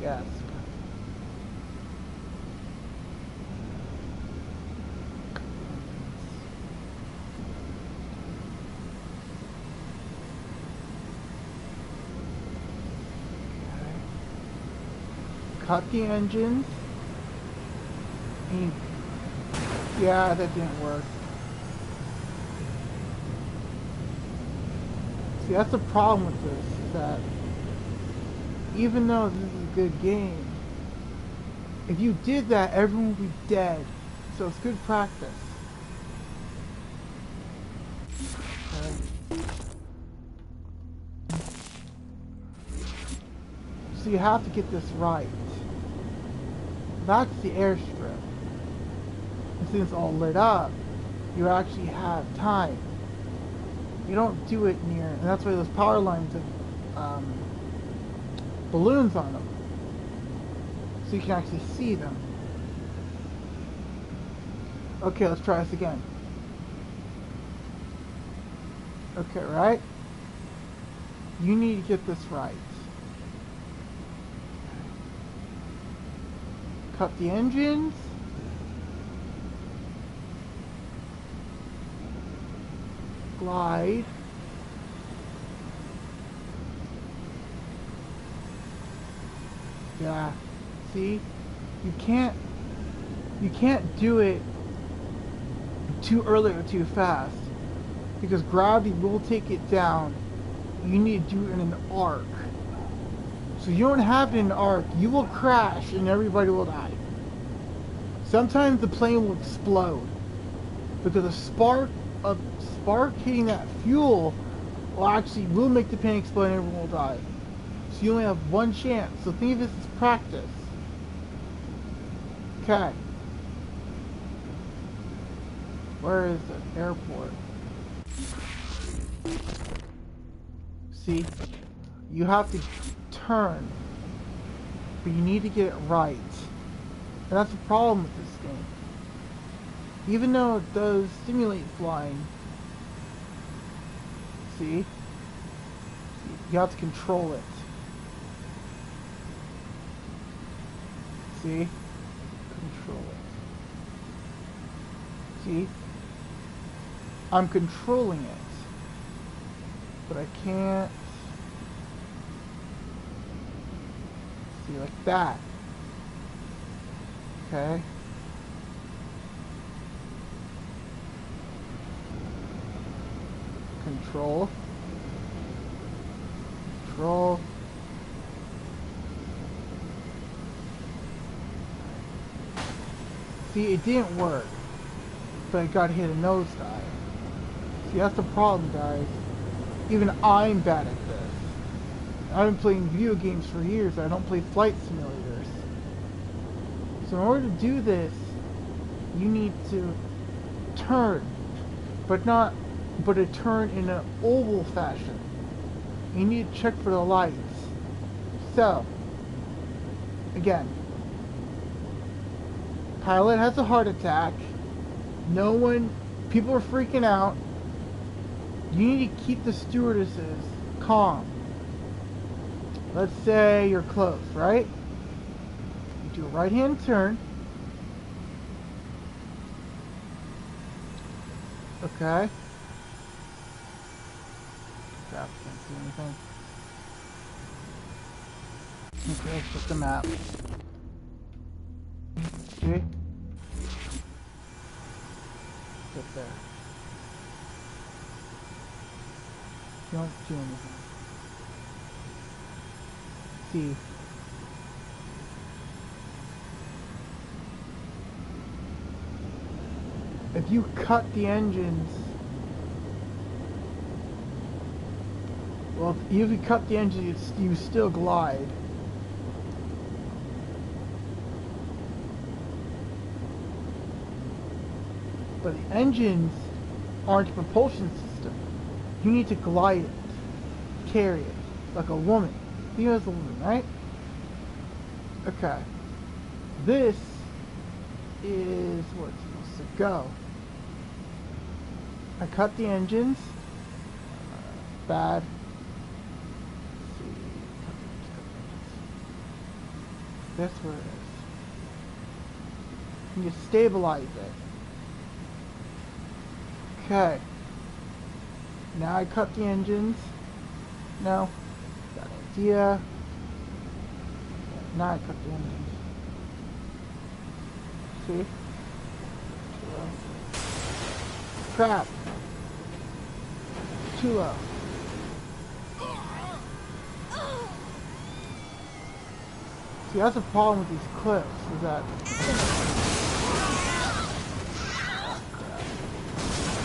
Yes. Cut the engines. Yeah, that didn't work. See, that's the problem with this, is that even though this is a good game, if you did that, everyone would be dead. So it's good practice. Okay. So you have to get this right. That's the airstrip. And since it's all lit up, you actually have time. You don't do it near, and that's why those power lines have balloons on them, so you can actually see them. Okay, let's try this again. Okay, right? You need to get this right. Cut the engines. Glide. Yeah, see, you can't do it too early or too fast, because gravity will take it down. You need to do it in an arc. So you don't have it in an arc, you will crash and everybody will die. Sometimes the plane will explode because a spark hitting that fuel will make the plane explode and everyone will die. So you only have one chance. So think of this as practice. Okay. Where is the airport? See? You have to turn. But you need to get it right. And that's the problem with this game. Even though it does simulate flying. See? You have to control it. See? Control it. See? I'm controlling it. But I can't... See, like that. Okay? Control. Control. See, it didn't work. But I got hit a nosedive. See, that's the problem, guys. Even I'm bad at this. I've been playing video games for years. I don't play flight simulators. So in order to do this, you need to turn, but a turn in an oval fashion. You need to check for the lights. So, again, pilot has a heart attack. People are freaking out. You need to keep the stewardesses calm. Let's say you're close, right? You do a right-hand turn. Okay. Crap, can't see anything. Okay, check the map. Okay. Get there. Don't do anything. See. If you cut the engines, well, if you cut the engines, you still glide. But the engines aren't a propulsion system. You need to glide it, carry it, like a woman. You as a woman, right? Okay. This is where it's supposed to go. I cut the engines. Bad. Let's see. That's where it is. And you stabilize it. Okay. Now I cut the engines. No. Got an idea. Now I cut the engines. See? Crap. Too low. See, that's the problem with these clips, is that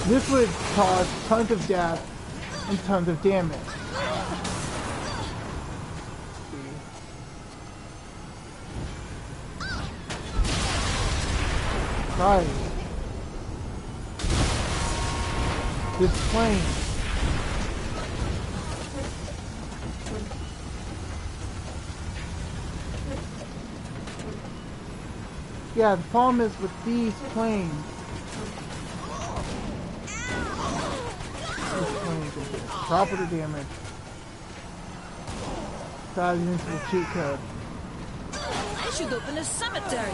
this would cause tons of death and tons of damage. Right. This plane. Yeah, the problem is with these planes. These planes will get property damage. Ties into the cheat code. I should open a cemetery.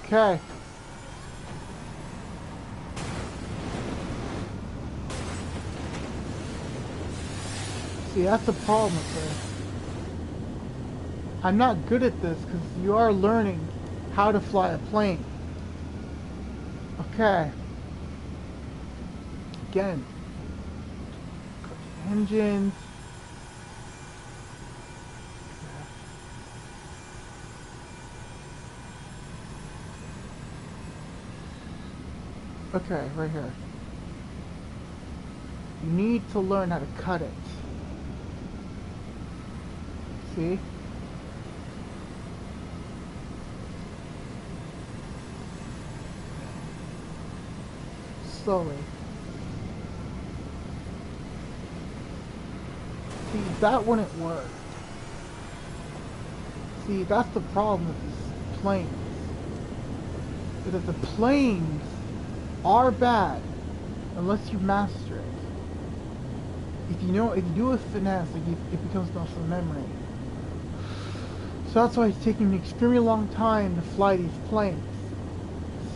Okay. See, that's the problem with this. I'm not good at this because you are learning how to fly a plane. Okay. Again. Engines. Okay, right here. You need to learn how to cut it. See? slowly. See, that wouldn't work. See, that's the problem with these planes. Is that the planes are bad unless you master it. If you do a finesse, like it becomes muscle memory. So that's why it's taking an extremely long time to fly these planes.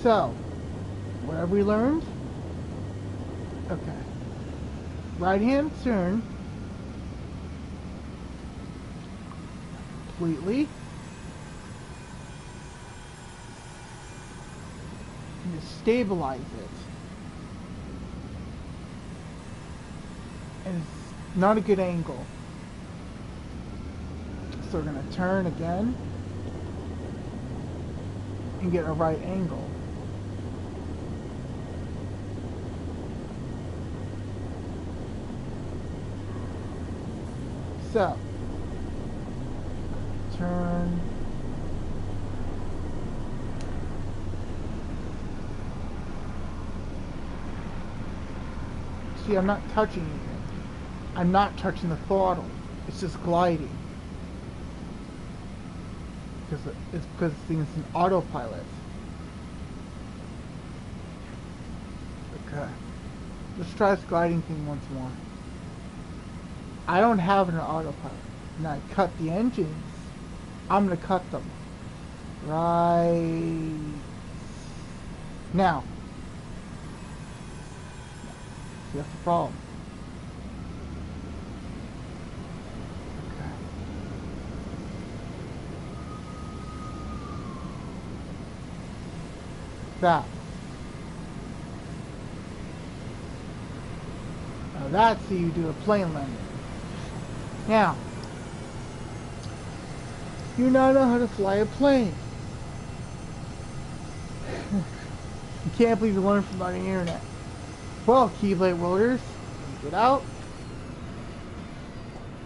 So, what have we learned? Okay. Right hand turn. Completely. And to stabilize it. And it's not a good angle. So we're going to turn again and get a right angle. So, turn. See, I'm not touching anything. I'm not touching the throttle. It's just gliding. It's because it's an autopilot. Okay. Let's try this gliding thing once more. I don't have an autopilot. And I cut the engines. I'm gonna cut them. Right now. See, that's the problem. Okay. That. Now that's how you do a plane landing. Now, you now know how to fly a plane. You can't believe you learned from the internet. Well, Keyblade Welders, get out.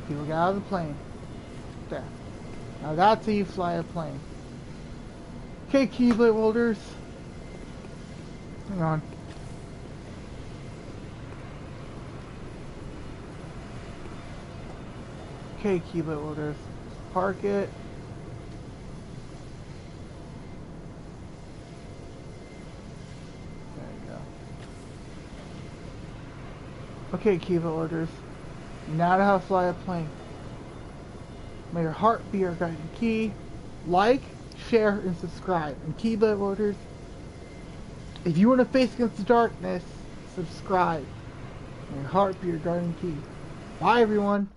People get out of the plane. There. Now that's how you fly a plane. Okay, Keyblade Welders. Hang on. Okay, Keyblade Welders. Park it. There you go. Okay, Keyblade Welders. You now know how to fly a plane. May your heart be your guiding key. Like, share, and subscribe. And Keyblade Welders, if you want to face against the darkness, subscribe. May your heart be your guiding key. Bye, everyone.